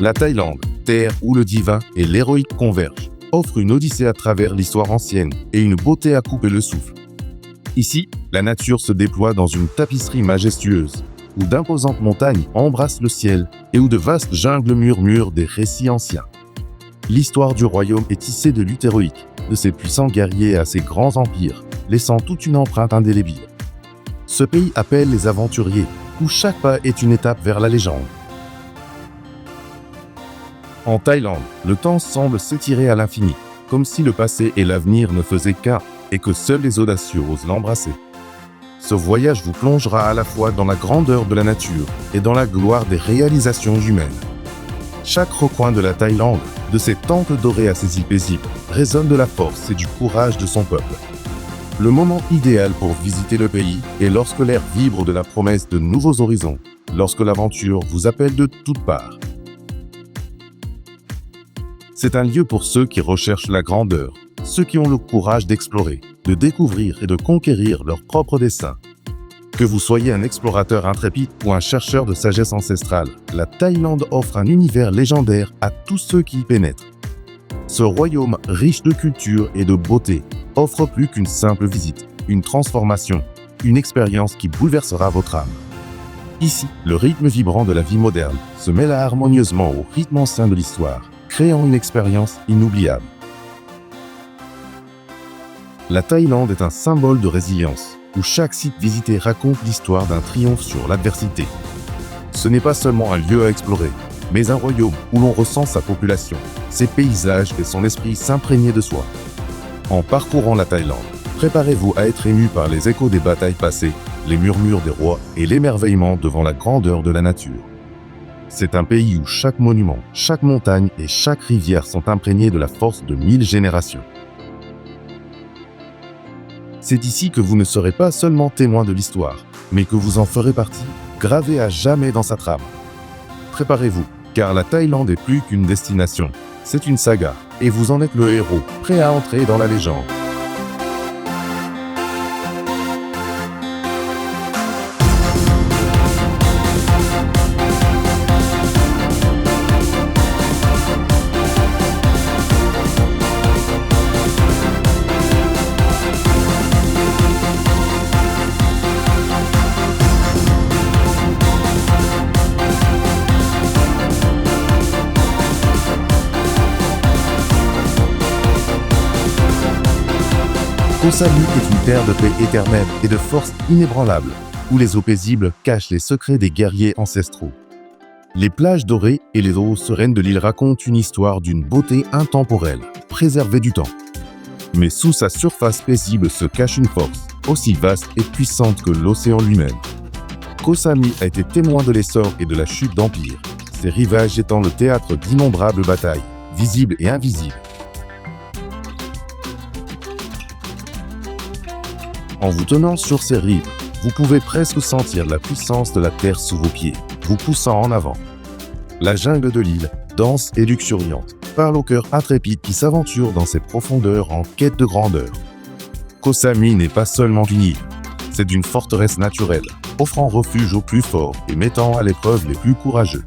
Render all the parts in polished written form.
La Thaïlande, terre où le divin et l'héroïque convergent, offre une odyssée à travers l'histoire ancienne et une beauté à couper le souffle. Ici, la nature se déploie dans une tapisserie majestueuse, où d'imposantes montagnes embrassent le ciel et où de vastes jungles murmurent des récits anciens. L'histoire du royaume est tissée de luttes héroïques, de ses puissants guerriers à ses grands empires, laissant toute une empreinte indélébile. Ce pays appelle les aventuriers, où chaque pas est une étape vers la légende. En Thaïlande, le temps semble s'étirer à l'infini, comme si le passé et l'avenir ne faisaient qu'un, et que seuls les audacieux osent l'embrasser. Ce voyage vous plongera à la fois dans la grandeur de la nature et dans la gloire des réalisations humaines. Chaque recoin de la Thaïlande, de ses temples dorés à ses îles paisibles, résonne de la force et du courage de son peuple. Le moment idéal pour visiter le pays est lorsque l'air vibre de la promesse de nouveaux horizons, lorsque l'aventure vous appelle de toutes parts. C'est un lieu pour ceux qui recherchent la grandeur, ceux qui ont le courage d'explorer, de découvrir et de conquérir leur propre destin. Que vous soyez un explorateur intrépide ou un chercheur de sagesse ancestrale, la Thaïlande offre un univers légendaire à tous ceux qui y pénètrent. Ce royaume riche de culture et de beauté offre plus qu'une simple visite, une transformation, une expérience qui bouleversera votre âme. Ici, le rythme vibrant de la vie moderne se mêle harmonieusement au rythme ancien de l'histoire, créant une expérience inoubliable. La Thaïlande est un symbole de résilience, où chaque site visité raconte l'histoire d'un triomphe sur l'adversité. Ce n'est pas seulement un lieu à explorer, mais un royaume où l'on ressent sa population, ses paysages et son esprit s'imprégner de soi. En parcourant la Thaïlande, préparez-vous à être ému par les échos des batailles passées, les murmures des rois et l'émerveillement devant la grandeur de la nature. C'est un pays où chaque monument, chaque montagne et chaque rivière sont imprégnés de la force de 1000 générations. C'est ici que vous ne serez pas seulement témoin de l'histoire, mais que vous en ferez partie, gravé à jamais dans sa trame. Préparez-vous, car la Thaïlande est plus qu'une destination, c'est une saga, et vous en êtes le héros, prêt à entrer dans la légende. Koh Samui est une terre de paix éternelle et de force inébranlable, où les eaux paisibles cachent les secrets des guerriers ancestraux. Les plages dorées et les eaux sereines de l'île racontent une histoire d'une beauté intemporelle, préservée du temps. Mais sous sa surface paisible se cache une force, aussi vaste et puissante que l'océan lui-même. Koh Samui a été témoin de l'essor et de la chute d'empires, ses rivages étant le théâtre d'innombrables batailles, visibles et invisibles. En vous tenant sur ces rives, vous pouvez presque sentir la puissance de la terre sous vos pieds, vous poussant en avant. La jungle de l'île, dense et luxuriante, parle au cœur intrépide qui s'aventure dans ses profondeurs en quête de grandeur. Koh Samui n'est pas seulement une île, c'est une forteresse naturelle, offrant refuge aux plus forts et mettant à l'épreuve les plus courageux.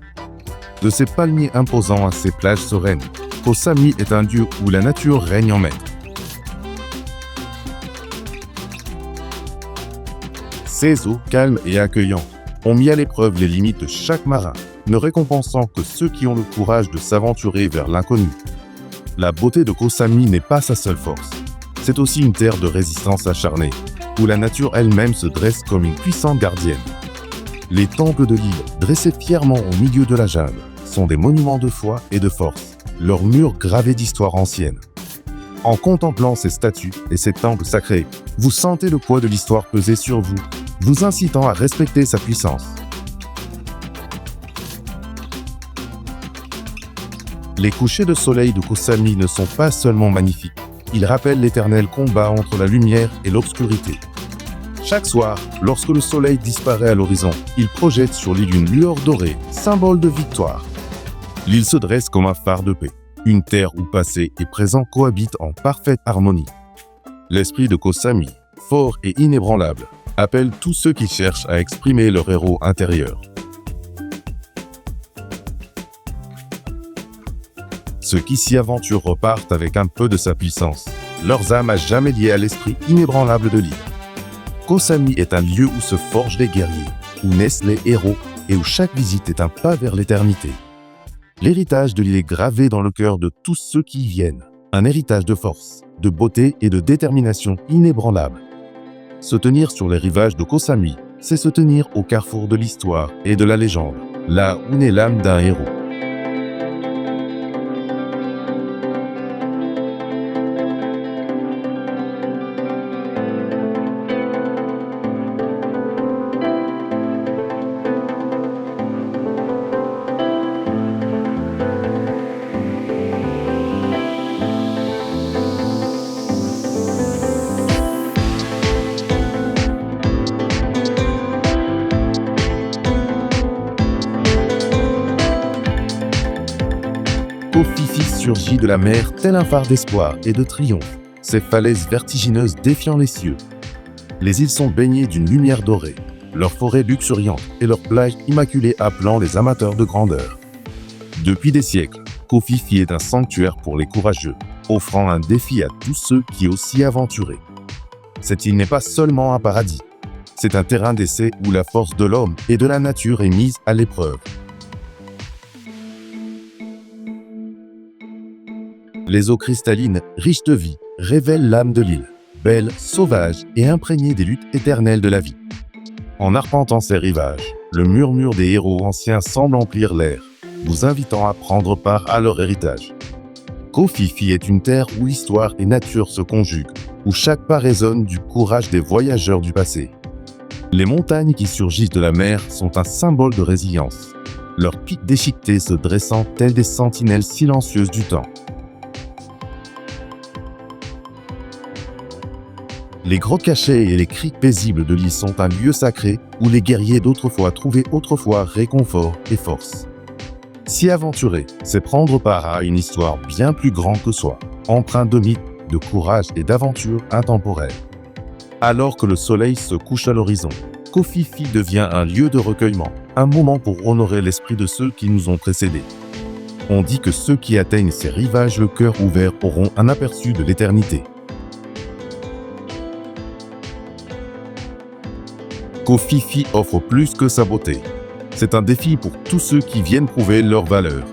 De ses palmiers imposants à ses plages sereines, Koh Samui est un lieu où la nature règne en maître. Ces eaux, calmes et accueillantes, ont mis à l'épreuve les limites de chaque marin, ne récompensant que ceux qui ont le courage de s'aventurer vers l'inconnu. La beauté de Koh Samui n'est pas sa seule force. C'est aussi une terre de résistance acharnée, où la nature elle-même se dresse comme une puissante gardienne. Les temples de l'île, dressés fièrement au milieu de la jungle, sont des monuments de foi et de force, leurs murs gravés d'histoire ancienne. En contemplant ces statues et ces temples sacrés, vous sentez le poids de l'histoire peser sur vous, vous incitant à respecter sa puissance. Les couchers de soleil de Koh Samui ne sont pas seulement magnifiques, ils rappellent l'éternel combat entre la lumière et l'obscurité. Chaque soir, lorsque le soleil disparaît à l'horizon, il projette sur l'île une lueur dorée, symbole de victoire. L'île se dresse comme un phare de paix, une terre où passé et présent cohabitent en parfaite harmonie. L'esprit de Koh Samui, fort et inébranlable, appelle tous ceux qui cherchent à exprimer leur héros intérieur. Ceux qui s'y aventurent repartent avec un peu de sa puissance, leurs âmes à jamais liées à l'esprit inébranlable de l'île. Koh Samui est un lieu où se forgent les guerriers, où naissent les héros et où chaque visite est un pas vers l'éternité. L'héritage de l'île est gravé dans le cœur de tous ceux qui y viennent, un héritage de force, de beauté et de détermination inébranlable. Se tenir sur les rivages de Koh Samui, c'est se tenir au carrefour de l'histoire et de la légende, là où naît l'âme d'un héros. Koh Phi Phi surgit de la mer tel un phare d'espoir et de triomphe, ses falaises vertigineuses défiant les cieux. Les îles sont baignées d'une lumière dorée, leurs forêts luxuriantes et leurs plages immaculées appelant les amateurs de grandeur. Depuis des siècles, Koh Phi Phi est un sanctuaire pour les courageux, offrant un défi à tous ceux qui osent s'y aventurer. Cette île n'est pas seulement un paradis, c'est un terrain d'essai où la force de l'homme et de la nature est mise à l'épreuve. Les eaux cristallines, riches de vie, révèlent l'âme de l'île, belle, sauvage et imprégnée des luttes éternelles de la vie. En arpentant ces rivages, le murmure des héros anciens semble emplir l'air, vous invitant à prendre part à leur héritage. Koh Phi Phi est une terre où histoire et nature se conjuguent, où chaque pas résonne du courage des voyageurs du passé. Les montagnes qui surgissent de la mer sont un symbole de résilience, leurs pics déchiquetés se dressant tels des sentinelles silencieuses du temps. Les grottes cachées et les criques paisibles de l'île sont un lieu sacré où les guerriers d'autrefois trouvaient autrefois réconfort et force. S'y aventurer, c'est prendre part à une histoire bien plus grande que soi, empreinte de mythes, de courage et d'aventures intemporelles. Alors que le soleil se couche à l'horizon, Koh Phi Phi devient un lieu de recueillement, un moment pour honorer l'esprit de ceux qui nous ont précédés. On dit que ceux qui atteignent ces rivages le cœur ouvert auront un aperçu de l'éternité. Koh Phi Phi offre plus que sa beauté. C'est un défi pour tous ceux qui viennent prouver leur valeur.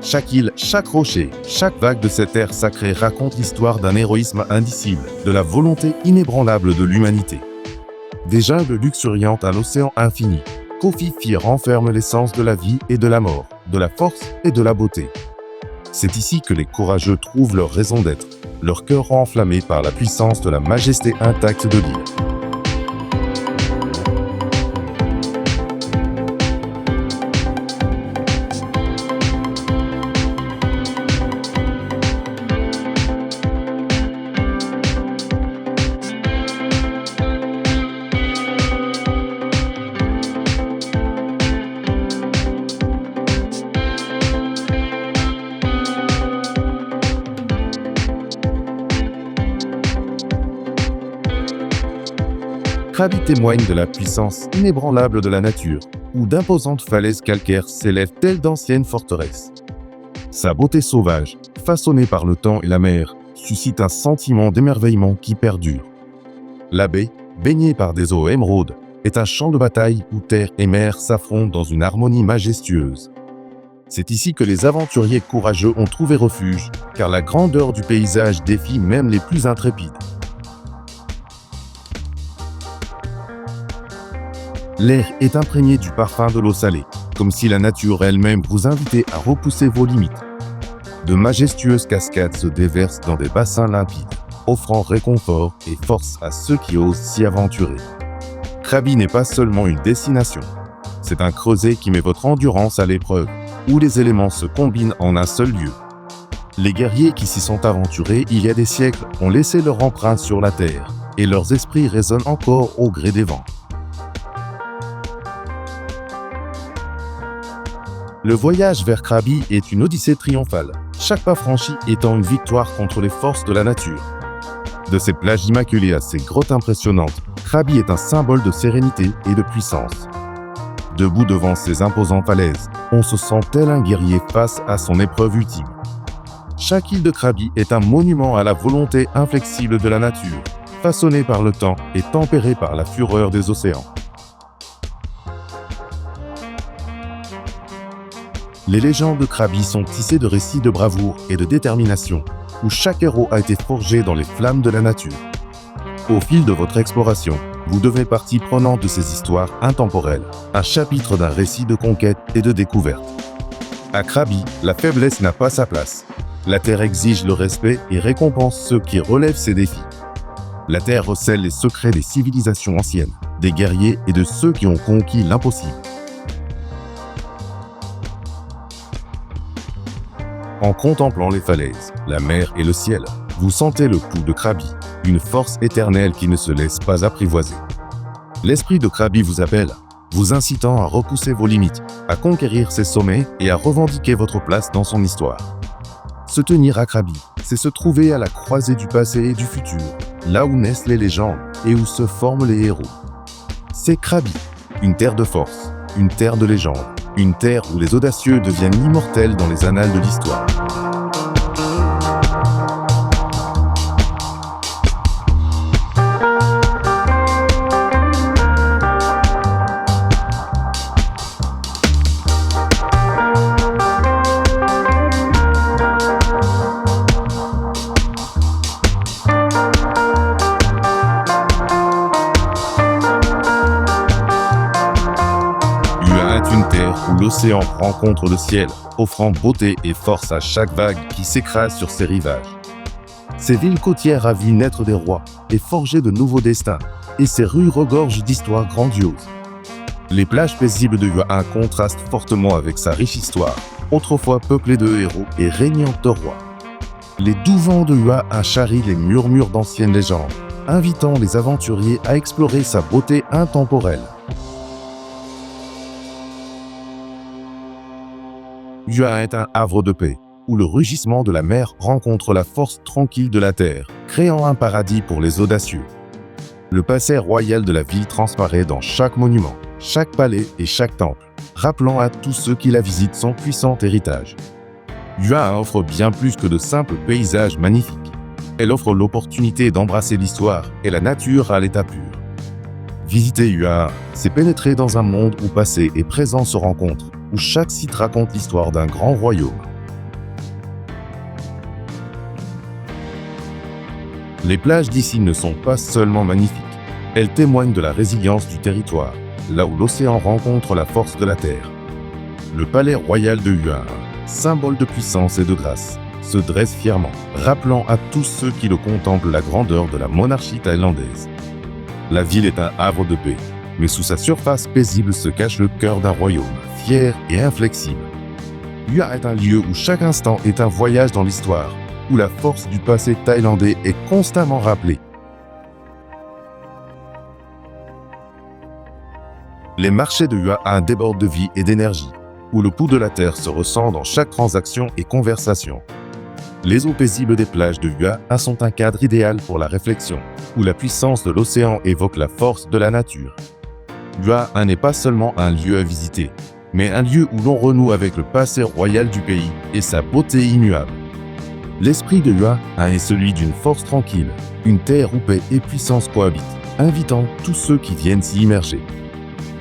Chaque île, chaque rocher, chaque vague de cette terre sacrée raconte l'histoire d'un héroïsme indicible, de la volonté inébranlable de l'humanité. Des jungles luxuriantes à l'océan infini, Koh Phi Phi renferme l'essence de la vie et de la mort, de la force et de la beauté. C'est ici que les courageux trouvent leur raison d'être, leur cœur enflammé par la puissance de la majesté intacte de l'île. Krabi témoigne de la puissance inébranlable de la nature, où d'imposantes falaises calcaires s'élèvent telles d'anciennes forteresses. Sa beauté sauvage, façonnée par le temps et la mer, suscite un sentiment d'émerveillement qui perdure. La baie, baignée par des eaux émeraudes, est un champ de bataille où terre et mer s'affrontent dans une harmonie majestueuse. C'est ici que les aventuriers courageux ont trouvé refuge, car la grandeur du paysage défie même les plus intrépides. L'air est imprégné du parfum de l'eau salée, comme si la nature elle-même vous invitait à repousser vos limites. De majestueuses cascades se déversent dans des bassins limpides, offrant réconfort et force à ceux qui osent s'y aventurer. Krabi n'est pas seulement une destination, c'est un creuset qui met votre endurance à l'épreuve, où les éléments se combinent en un seul lieu. Les guerriers qui s'y sont aventurés il y a des siècles ont laissé leur empreinte sur la terre, et leurs esprits résonnent encore au gré des vents. Le voyage vers Krabi est une odyssée triomphale, chaque pas franchi étant une victoire contre les forces de la nature. De ses plages immaculées à ses grottes impressionnantes, Krabi est un symbole de sérénité et de puissance. Debout devant ses imposantes falaises, on se sent tel un guerrier face à son épreuve ultime. Chaque île de Krabi est un monument à la volonté inflexible de la nature, façonnée par le temps et tempérée par la fureur des océans. Les légendes de Krabi sont tissées de récits de bravoure et de détermination, où chaque héros a été forgé dans les flammes de la nature. Au fil de votre exploration, vous devenez partie prenante de ces histoires intemporelles, un chapitre d'un récit de conquête et de découverte. À Krabi, la faiblesse n'a pas sa place. La Terre exige le respect et récompense ceux qui relèvent ses défis. La Terre recèle les secrets des civilisations anciennes, des guerriers et de ceux qui ont conquis l'impossible. En contemplant les falaises, la mer et le ciel, vous sentez le pouls de Krabi, une force éternelle qui ne se laisse pas apprivoiser. L'esprit de Krabi vous appelle, vous incitant à repousser vos limites, à conquérir ses sommets et à revendiquer votre place dans son histoire. Se tenir à Krabi, c'est se trouver à la croisée du passé et du futur, là où naissent les légendes et où se forment les héros. C'est Krabi, une terre de force, une terre de légende, une terre où les audacieux deviennent immortels dans les annales de l'histoire. Où l'océan rencontre le ciel, offrant beauté et force à chaque vague qui s'écrase sur ses rivages. Ces villes côtières a vu naître des rois et forger de nouveaux destins, et ces rues regorgent d'histoires grandioses. Les plages paisibles de Hua contrastent fortement avec sa riche histoire, autrefois peuplée de héros et régnant de rois. Les doux vents de Hua charrient les murmures d'anciennes légendes, invitant les aventuriers à explorer sa beauté intemporelle. Hua est un havre de paix, où le rugissement de la mer rencontre la force tranquille de la terre, créant un paradis pour les audacieux. Le passé royal de la ville transparaît dans chaque monument, chaque palais et chaque temple, rappelant à tous ceux qui la visitent son puissant héritage. Hua offre bien plus que de simples paysages magnifiques. Elle offre l'opportunité d'embrasser l'histoire et la nature à l'état pur. Visiter Hua, c'est pénétrer dans un monde où passé et présent se rencontrent, où chaque site raconte l'histoire d'un grand royaume. Les plages d'ici ne sont pas seulement magnifiques, elles témoignent de la résilience du territoire, là où l'océan rencontre la force de la terre. Le palais royal de Hua, symbole de puissance et de grâce, se dresse fièrement, rappelant à tous ceux qui le contemplent la grandeur de la monarchie thaïlandaise. La ville est un havre de paix, mais sous sa surface paisible se cache le cœur d'un royaume, fier et inflexible. Hua est un lieu où chaque instant est un voyage dans l'histoire, où la force du passé thaïlandais est constamment rappelée. Les marchés de Hua débordent de vie et d'énergie, où le pouls de la terre se ressent dans chaque transaction et conversation. Les eaux paisibles des plages de Hua sont un cadre idéal pour la réflexion, où la puissance de l'océan évoque la force de la nature. Hua n'est pas seulement un lieu à visiter, mais un lieu où l'on renoue avec le passé royal du pays et sa beauté immuable. L'esprit de Hua est celui d'une force tranquille, une terre où paix et puissance cohabitent, invitant tous ceux qui viennent s'y immerger.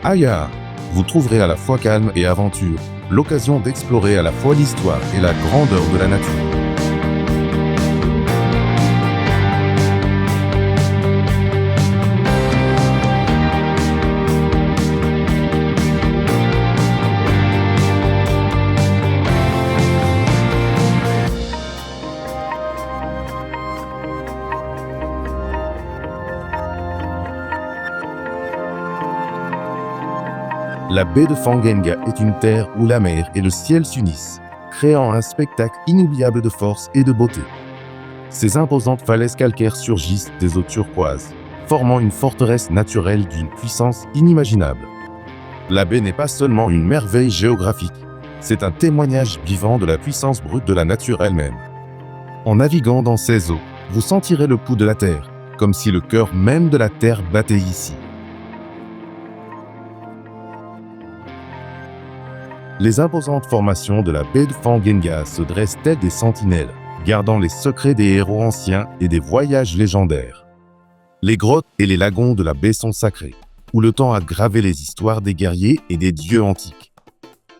À Hua, vous trouverez à la fois calme et aventure, l'occasion d'explorer à la fois l'histoire et la grandeur de la nature. La baie de Fangenga est une terre où la mer et le ciel s'unissent, créant un spectacle inoubliable de force et de beauté. Ces imposantes falaises calcaires surgissent des eaux turquoises, formant une forteresse naturelle d'une puissance inimaginable. La baie n'est pas seulement une merveille géographique, c'est un témoignage vivant de la puissance brute de la nature elle-même. En naviguant dans ces eaux, vous sentirez le pouls de la terre, comme si le cœur même de la terre battait ici. Les imposantes formations de la baie de Fangenga se dressent telles des sentinelles, gardant les secrets des héros anciens et des voyages légendaires. Les grottes et les lagons de la baie sont sacrés, où le temps a gravé les histoires des guerriers et des dieux antiques.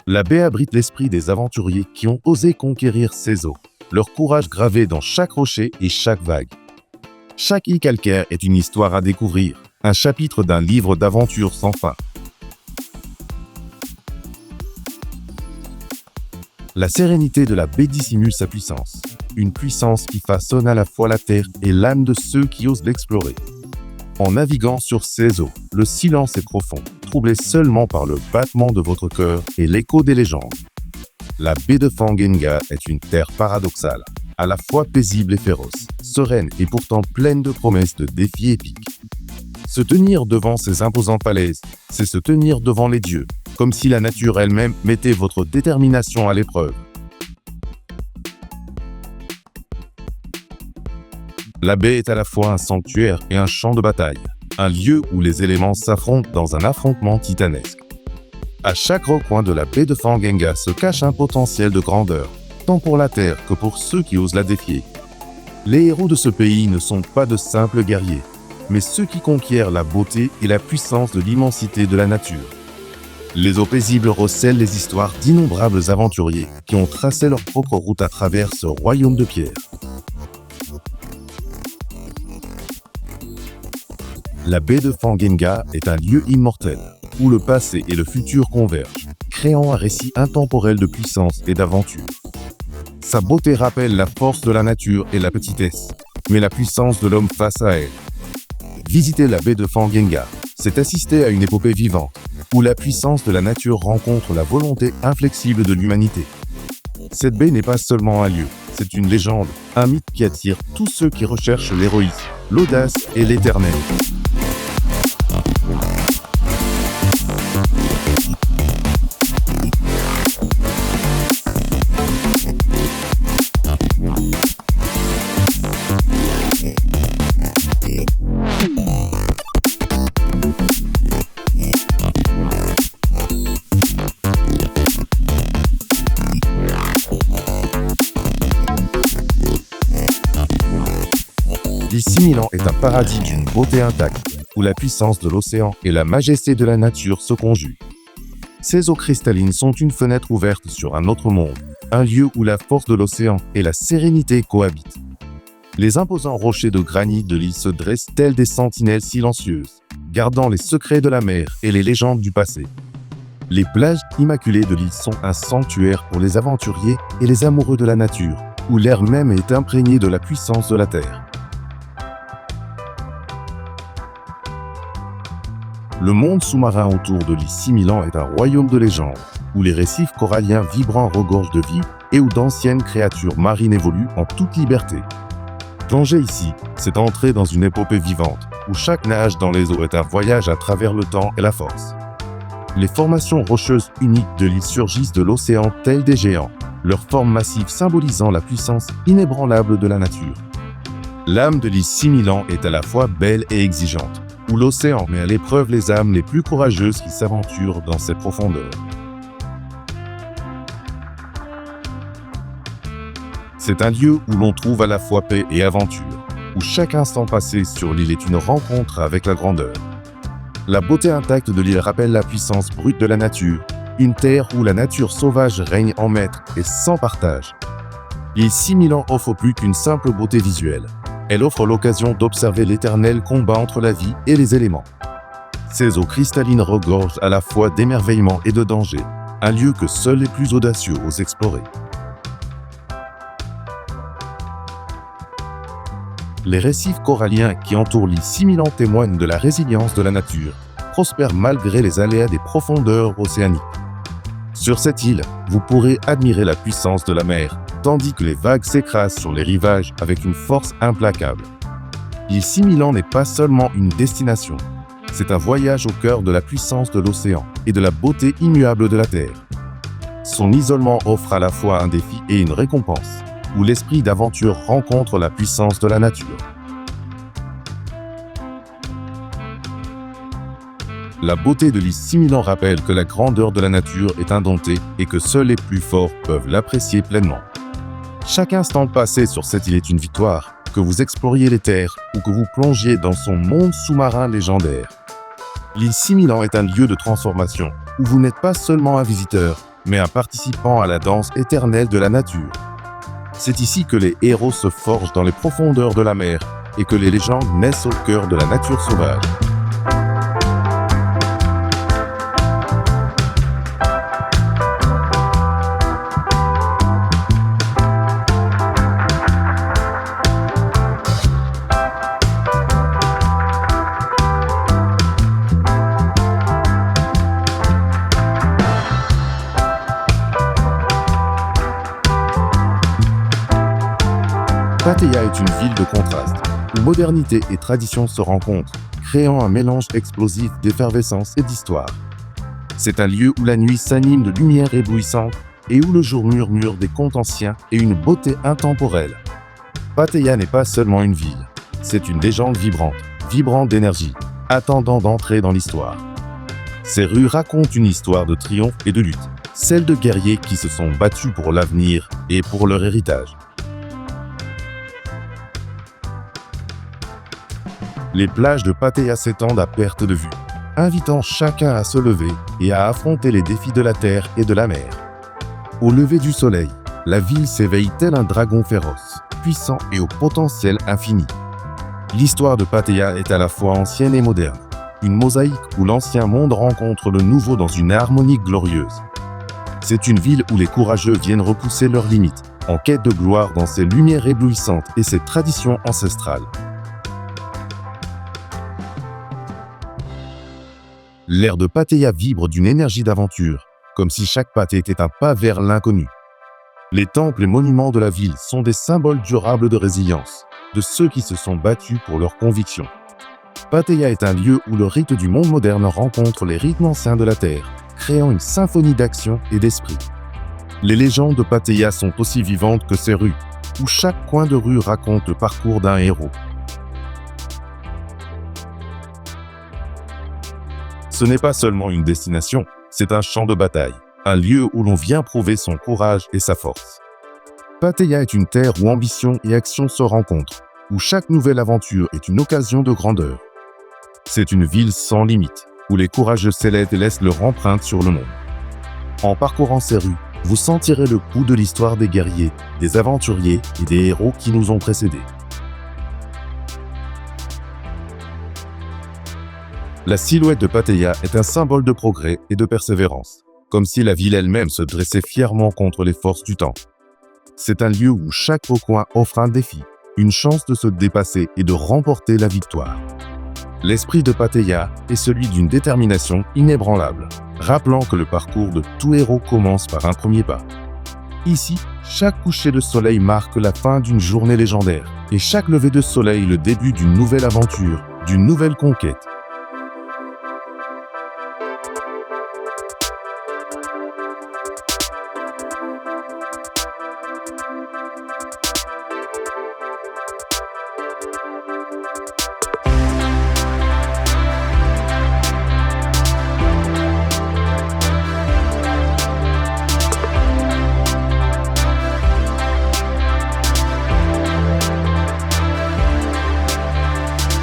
La baie abrite l'esprit des aventuriers qui ont osé conquérir ces eaux, leur courage gravé dans chaque rocher et chaque vague. Chaque île calcaire est une histoire à découvrir, un chapitre d'un livre d'aventures sans fin. La sérénité de la baie dissimule sa puissance, une puissance qui façonne à la fois la terre et l'âme de ceux qui osent l'explorer. En naviguant sur ces eaux, le silence est profond, troublé seulement par le battement de votre cœur et l'écho des légendes. La baie de Fangenga est une terre paradoxale, à la fois paisible et féroce, sereine et pourtant pleine de promesses de défis épiques. Se tenir devant ces imposantes falaises, c'est se tenir devant les dieux, comme si la nature elle-même mettait votre détermination à l'épreuve. La baie est à la fois un sanctuaire et un champ de bataille, un lieu où les éléments s'affrontent dans un affrontement titanesque. À chaque recoin de la baie de Fangenga se cache un potentiel de grandeur, tant pour la terre que pour ceux qui osent la défier. Les héros de ce pays ne sont pas de simples guerriers, mais ceux qui conquièrent la beauté et la puissance de l'immensité de la nature. Les eaux paisibles recèlent les histoires d'innombrables aventuriers qui ont tracé leur propre route à travers ce royaume de pierre. La baie de Fangenga est un lieu immortel, où le passé et le futur convergent, créant un récit intemporel de puissance et d'aventure. Sa beauté rappelle la force de la nature et la petitesse, mais la puissance de l'homme face à elle. Visiter la baie de Fangenga, c'est assister à une épopée vivante, où la puissance de la nature rencontre la volonté inflexible de l'humanité. Cette baie n'est pas seulement un lieu, c'est une légende, un mythe qui attire tous ceux qui recherchent l'héroïsme, l'audace et l'éternel. L'île 6000 ans est un paradis d'une beauté intacte, où la puissance de l'océan et la majesté de la nature se conjuguent. Ces eaux cristallines sont une fenêtre ouverte sur un autre monde, un lieu où la force de l'océan et la sérénité cohabitent. Les imposants rochers de granit de l'île se dressent tels des sentinelles silencieuses, gardant les secrets de la mer et les légendes du passé. Les plages immaculées de l'île sont un sanctuaire pour les aventuriers et les amoureux de la nature, où l'air même est imprégné de la puissance de la terre. Le monde sous-marin autour de l'île 6000 ans est un royaume de légende, où les récifs coralliens vibrants regorgent de vie et où d'anciennes créatures marines évoluent en toute liberté. Plonger ici, c'est entrer dans une épopée vivante, où chaque nage dans les eaux est un voyage à travers le temps et la force. Les formations rocheuses uniques de l'île surgissent de l'océan telles des géants, leur forme massive symbolisant la puissance inébranlable de la nature. L'âme de l'île 6000 ans est à la fois belle et exigeante, où l'océan met à l'épreuve les âmes les plus courageuses qui s'aventurent dans ses profondeurs. C'est un lieu où l'on trouve à la fois paix et aventure, où chaque instant passé sur l'île est une rencontre avec la grandeur. La beauté intacte de l'île rappelle la puissance brute de la nature, une terre où la nature sauvage règne en maître et sans partage. L'île 6000 ans offre plus qu'une simple beauté visuelle. Elle offre l'occasion d'observer l'éternel combat entre la vie et les éléments. Ces eaux cristallines regorgent à la fois d'émerveillement et de danger, un lieu que seuls les plus audacieux osent explorer. Les récifs coralliens qui entourent l'île 6000 ans témoignent de la résilience de la nature, prospèrent malgré les aléas des profondeurs océaniques. Sur cette île, vous pourrez admirer la puissance de la mer, tandis que les vagues s'écrasent sur les rivages avec une force implacable. L'île 6000 ans n'est pas seulement une destination, c'est un voyage au cœur de la puissance de l'océan et de la beauté immuable de la Terre. Son isolement offre à la fois un défi et une récompense, où l'esprit d'aventure rencontre la puissance de la nature. La beauté de l'île 6000 ans rappelle que la grandeur de la nature est indomptée et que seuls les plus forts peuvent l'apprécier pleinement. Chaque instant passé sur cette île est une victoire, que vous exploriez les terres ou que vous plongiez dans son monde sous-marin légendaire. L'île 6000 ans est un lieu de transformation, où vous n'êtes pas seulement un visiteur, mais un participant à la danse éternelle de la nature. C'est ici que les héros se forgent dans les profondeurs de la mer et que les légendes naissent au cœur de la nature sauvage. Pattaya est une ville de contraste, où modernité et tradition se rencontrent, créant un mélange explosif d'effervescence et d'histoire. C'est un lieu où la nuit s'anime de lumière éblouissante et où le jour murmure des contes anciens et une beauté intemporelle. Pattaya n'est pas seulement une ville, c'est une légende vibrante d'énergie, attendant d'entrer dans l'histoire. Ces rues racontent une histoire de triomphe et de lutte, celle de guerriers qui se sont battus pour l'avenir et pour leur héritage. Les plages de Pattaya s'étendent à perte de vue, invitant chacun à se lever et à affronter les défis de la terre et de la mer. Au lever du soleil, la ville s'éveille tel un dragon féroce, puissant et au potentiel infini. L'histoire de Pattaya est à la fois ancienne et moderne, une mosaïque où l'ancien monde rencontre le nouveau dans une harmonie glorieuse. C'est une ville où les courageux viennent repousser leurs limites, en quête de gloire dans ses lumières éblouissantes et ses traditions ancestrales. L'air de Pattaya vibre d'une énergie d'aventure, comme si chaque pas était un pas vers l'inconnu. Les temples et monuments de la ville sont des symboles durables de résilience, de ceux qui se sont battus pour leurs convictions. Pattaya est un lieu où le rythme du monde moderne rencontre les rythmes anciens de la terre, créant une symphonie d'action et d'esprit. Les légendes de Pattaya sont aussi vivantes que ses rues, où chaque coin de rue raconte le parcours d'un héros. Ce n'est pas seulement une destination, c'est un champ de bataille, un lieu où l'on vient prouver son courage et sa force. Pattaya est une terre où ambition et action se rencontrent, où chaque nouvelle aventure est une occasion de grandeur. C'est une ville sans limite, où les courageux s'élèvent et laissent leur empreinte sur le monde. En parcourant ces rues, vous sentirez le pouls de l'histoire des guerriers, des aventuriers et des héros qui nous ont précédés. La silhouette de Pattaya est un symbole de progrès et de persévérance, comme si la ville elle-même se dressait fièrement contre les forces du temps. C'est un lieu où chaque recoin offre un défi, une chance de se dépasser et de remporter la victoire. L'esprit de Pattaya est celui d'une détermination inébranlable, rappelant que le parcours de tout héros commence par un premier pas. Ici, chaque coucher de soleil marque la fin d'une journée légendaire, et chaque lever de soleil le début d'une nouvelle aventure, d'une nouvelle conquête.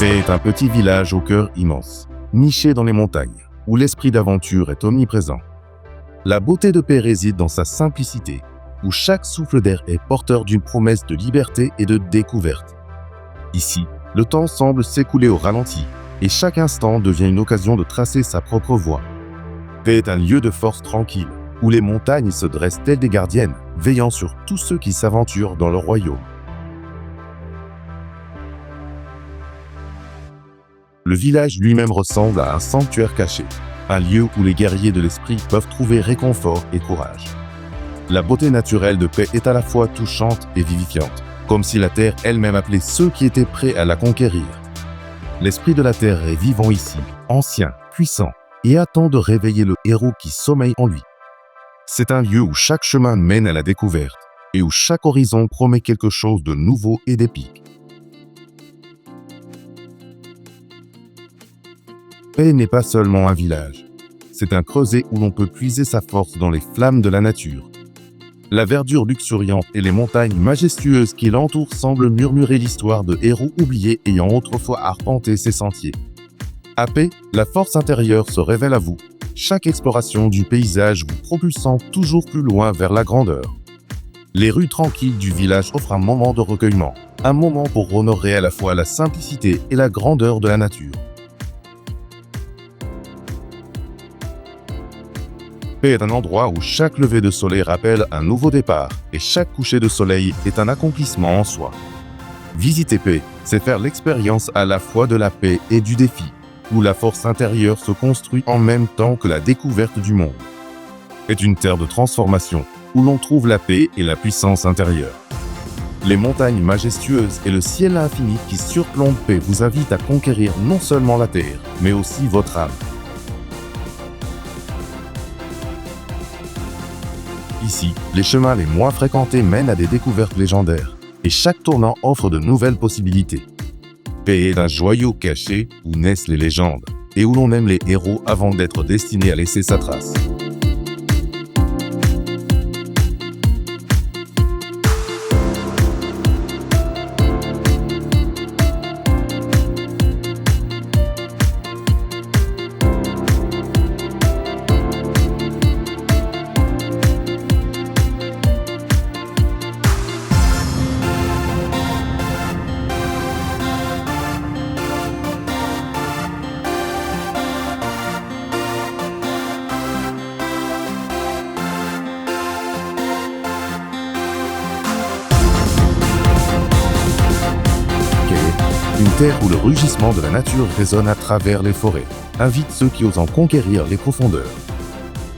C'est un petit village au cœur immense, niché dans les montagnes, où l'esprit d'aventure est omniprésent. La beauté de paix réside dans sa simplicité, où chaque souffle d'air est porteur d'une promesse de liberté et de découverte. Ici, le temps semble s'écouler au ralenti, et chaque instant devient une occasion de tracer sa propre voie. Paix est un lieu de force tranquille, où les montagnes se dressent telles des gardiennes, veillant sur tous ceux qui s'aventurent dans leur royaume. Le village lui-même ressemble à un sanctuaire caché, un lieu où les guerriers de l'esprit peuvent trouver réconfort et courage. La beauté naturelle de Paix est à la fois touchante et vivifiante, comme si la terre elle-même appelait ceux qui étaient prêts à la conquérir. L'esprit de la terre est vivant ici, ancien, puissant, et attend de réveiller le héros qui sommeille en lui. C'est un lieu où chaque chemin mène à la découverte, et où chaque horizon promet quelque chose de nouveau et d'épique. Paix n'est pas seulement un village, c'est un creuset où l'on peut puiser sa force dans les flammes de la nature. La verdure luxuriante et les montagnes majestueuses qui l'entourent semblent murmurer l'histoire de héros oubliés ayant autrefois arpenté ces sentiers. À paix, la force intérieure se révèle à vous, chaque exploration du paysage vous propulsant toujours plus loin vers la grandeur. Les rues tranquilles du village offrent un moment de recueillement, un moment pour honorer à la fois la simplicité et la grandeur de la nature. Paix est un endroit où chaque lever de soleil rappelle un nouveau départ et chaque coucher de soleil est un accomplissement en soi. Visiter Paix, c'est faire l'expérience à la fois de la paix et du défi, où la force intérieure se construit en même temps que la découverte du monde. C'est une terre de transformation, où l'on trouve la paix et la puissance intérieure. Les montagnes majestueuses et le ciel infini qui surplombe Paix vous invitent à conquérir non seulement la terre, mais aussi votre âme. Ici, les chemins les moins fréquentés mènent à des découvertes légendaires, et chaque tournant offre de nouvelles possibilités. Paix est un joyau caché où naissent les légendes, et où l'on aime les héros avant d'être destiné à laisser sa trace. Une terre où le rugissement de la nature résonne à travers les forêts, invite ceux qui osent en conquérir les profondeurs.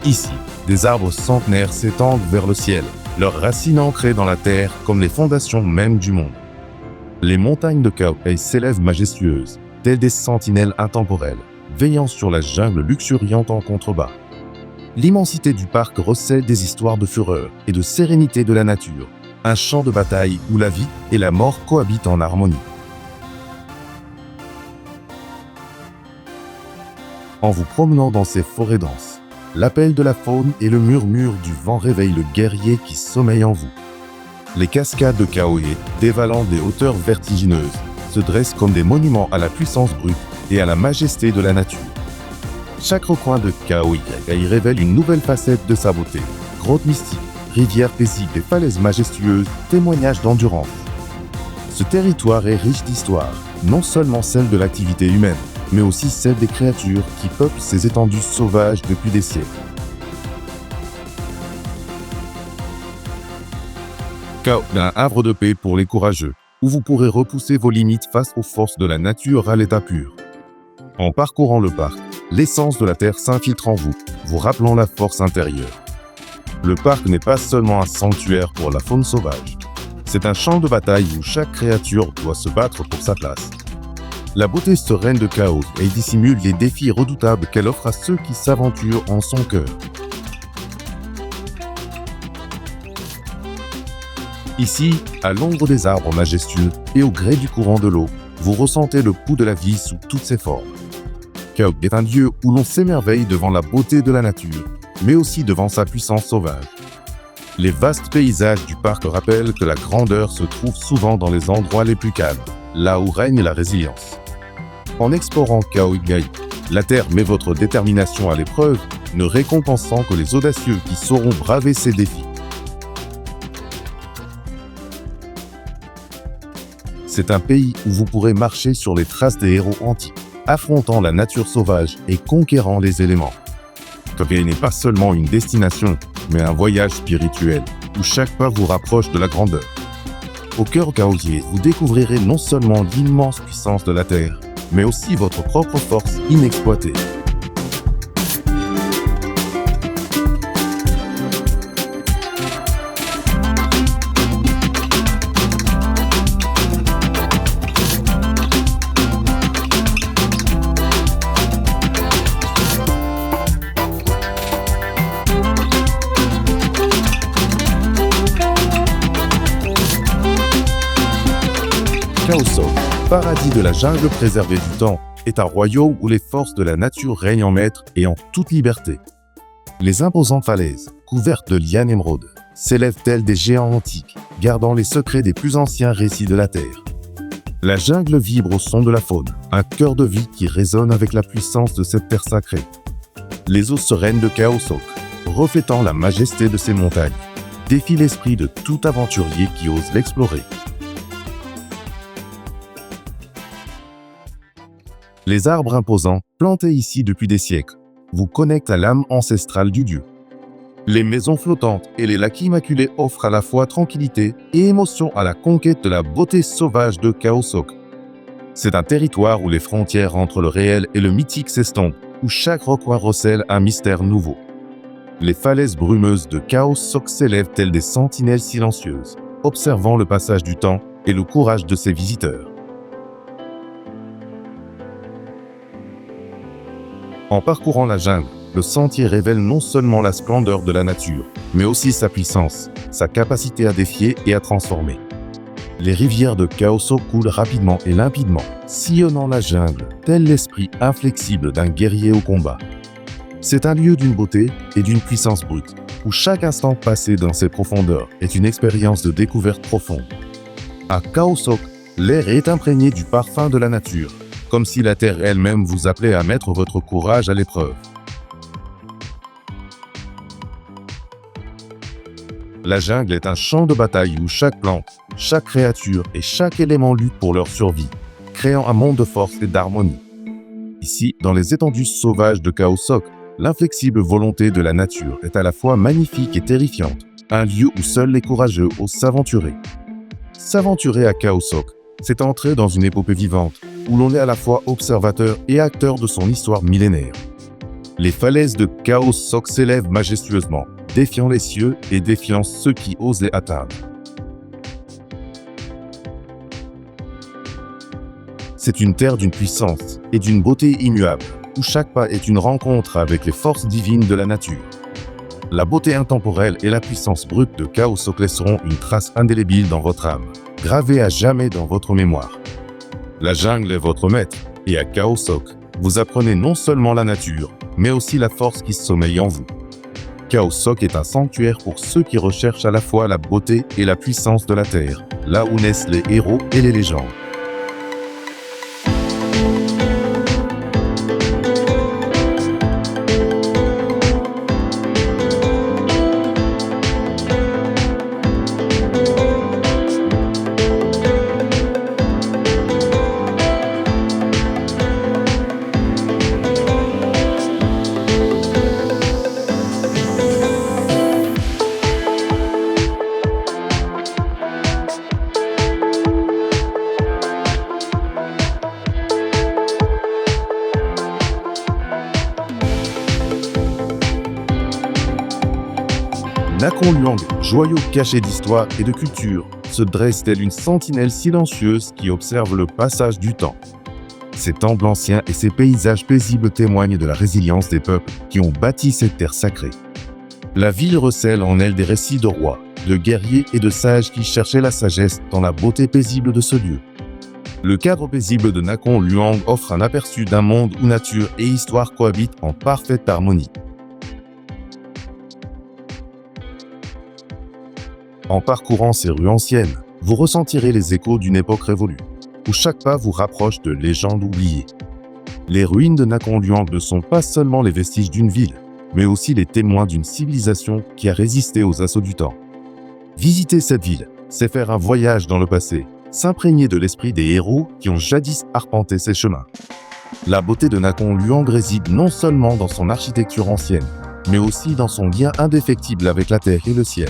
Ici, des arbres centenaires s'étendent vers le ciel, leurs racines ancrées dans la terre comme les fondations mêmes du monde. Les montagnes de Kauai s'élèvent majestueuses, telles des sentinelles intemporelles, veillant sur la jungle luxuriante en contrebas. L'immensité du parc recèle des histoires de fureur et de sérénité de la nature, un champ de bataille où la vie et la mort cohabitent en harmonie. En vous promenant dans ces forêts denses, l'appel de la faune et le murmure du vent réveillent le guerrier qui sommeille en vous. Les cascades de Kauai, dévalant des hauteurs vertigineuses, se dressent comme des monuments à la puissance brute et à la majesté de la nature. Chaque recoin de Kauai révèle une nouvelle facette de sa beauté. Grottes mystiques, rivières paisibles et falaises majestueuses, témoignages d'endurance. Ce territoire est riche d'histoire, non seulement celle de l'activité humaine, mais aussi celle des créatures qui peuplent ces étendues sauvages depuis des siècles. Kauai, un havre de paix pour les courageux, où vous pourrez repousser vos limites face aux forces de la nature à l'état pur. En parcourant le parc, l'essence de la terre s'infiltre en vous, vous rappelant la force intérieure. Le parc n'est pas seulement un sanctuaire pour la faune sauvage. C'est un champ de bataille où chaque créature doit se battre pour sa place. La beauté sereine de Kauai dissimule les défis redoutables qu'elle offre à ceux qui s'aventurent en son cœur. Ici, à l'ombre des arbres majestueux et au gré du courant de l'eau, vous ressentez le pouls de la vie sous toutes ses formes. Kauai est un lieu où l'on s'émerveille devant la beauté de la nature, mais aussi devant sa puissance sauvage. Les vastes paysages du parc rappellent que la grandeur se trouve souvent dans les endroits les plus calmes, là où règne la résilience. En explorant Kauai, la Terre met votre détermination à l'épreuve, ne récompensant que les audacieux qui sauront braver ces défis. C'est un pays où vous pourrez marcher sur les traces des héros antiques, affrontant la nature sauvage et conquérant les éléments. Kauai n'est pas seulement une destination, mais un voyage spirituel, où chaque pas vous rapproche de la grandeur. Au cœur Kauai, vous découvrirez non seulement l'immense puissance de la Terre, mais aussi votre propre force inexploitée. Kaohsiung, paradis de la jungle préservée du temps, est un royaume où les forces de la nature règnent en maître et en toute liberté. Les imposantes falaises, couvertes de lianes émeraudes, s'élèvent tels des géants antiques, gardant les secrets des plus anciens récits de la Terre. La jungle vibre au son de la faune, un cœur de vie qui résonne avec la puissance de cette terre sacrée. Les eaux sereines de Kaosok, reflétant la majesté de ces montagnes, défient l'esprit de tout aventurier qui ose l'explorer. Les arbres imposants, plantés ici depuis des siècles, vous connectent à l'âme ancestrale du dieu. Les maisons flottantes et les lacs immaculés offrent à la fois tranquillité et émotion à la conquête de la beauté sauvage de Kaosok. C'est un territoire où les frontières entre le réel et le mythique s'estompent, où chaque recoin recèle un mystère nouveau. Les falaises brumeuses de Kaosok s'élèvent telles des sentinelles silencieuses, observant le passage du temps et le courage de ses visiteurs. En parcourant la jungle, le sentier révèle non seulement la splendeur de la nature, mais aussi sa puissance, sa capacité à défier et à transformer. Les rivières de Kaosok coulent rapidement et limpidement, sillonnant la jungle, tel l'esprit inflexible d'un guerrier au combat. C'est un lieu d'une beauté et d'une puissance brute, où chaque instant passé dans ses profondeurs est une expérience de découverte profonde. À Kaosok, l'air est imprégné du parfum de la nature, comme si la terre elle-même vous appelait à mettre votre courage à l'épreuve. La jungle est un champ de bataille où chaque plante, chaque créature et chaque élément luttent pour leur survie, créant un monde de force et d'harmonie. Ici, dans les étendues sauvages de Kaosok, l'inflexible volonté de la nature est à la fois magnifique et terrifiante, un lieu où seuls les courageux osent s'aventurer. S'aventurer à Kaosok, c'est entrer dans une épopée vivante, où l'on est à la fois observateur et acteur de son histoire millénaire. Les falaises de Kaosok s'élèvent majestueusement, défiant les cieux et défiant ceux qui osent les atteindre. C'est une terre d'une puissance et d'une beauté immuable, où chaque pas est une rencontre avec les forces divines de la nature. La beauté intemporelle et la puissance brute de Kaosok laisseront une trace indélébile dans votre âme, gravée à jamais dans votre mémoire. La jungle est votre maître, et à Kaosok, vous apprenez non seulement la nature, mais aussi la force qui sommeille en vous. Kaosok est un sanctuaire pour ceux qui recherchent à la fois la beauté et la puissance de la terre, là où naissent les héros et les légendes. Nakhon Luang, joyau caché d'histoire et de culture, se dresse telle une sentinelle silencieuse qui observe le passage du temps. Ces temples anciens et ces paysages paisibles témoignent de la résilience des peuples qui ont bâti cette terre sacrée. La ville recèle en elle des récits de rois, de guerriers et de sages qui cherchaient la sagesse dans la beauté paisible de ce lieu. Le cadre paisible de Nakhon Luang offre un aperçu d'un monde où nature et histoire cohabitent en parfaite harmonie. En parcourant ces rues anciennes, vous ressentirez les échos d'une époque révolue, où chaque pas vous rapproche de légendes oubliées. Les ruines de Nakhon Luang ne sont pas seulement les vestiges d'une ville, mais aussi les témoins d'une civilisation qui a résisté aux assauts du temps. Visiter cette ville, c'est faire un voyage dans le passé, s'imprégner de l'esprit des héros qui ont jadis arpenté ces chemins. La beauté de Nakhon Luang réside non seulement dans son architecture ancienne, mais aussi dans son lien indéfectible avec la terre et le ciel.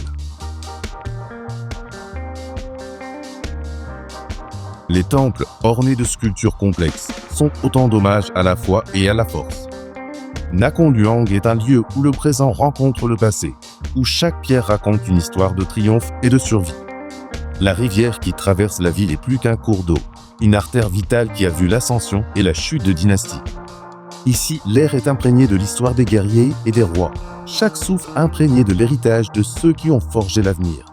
Les temples, ornés de sculptures complexes, sont autant d'hommages à la foi et à la force. Nakhon Luang est un lieu où le présent rencontre le passé, où chaque pierre raconte une histoire de triomphe et de survie. La rivière qui traverse la ville est plus qu'un cours d'eau, une artère vitale qui a vu l'ascension et la chute de dynasties. Ici, l'air est imprégné de l'histoire des guerriers et des rois, chaque souffle imprégné de l'héritage de ceux qui ont forgé l'avenir.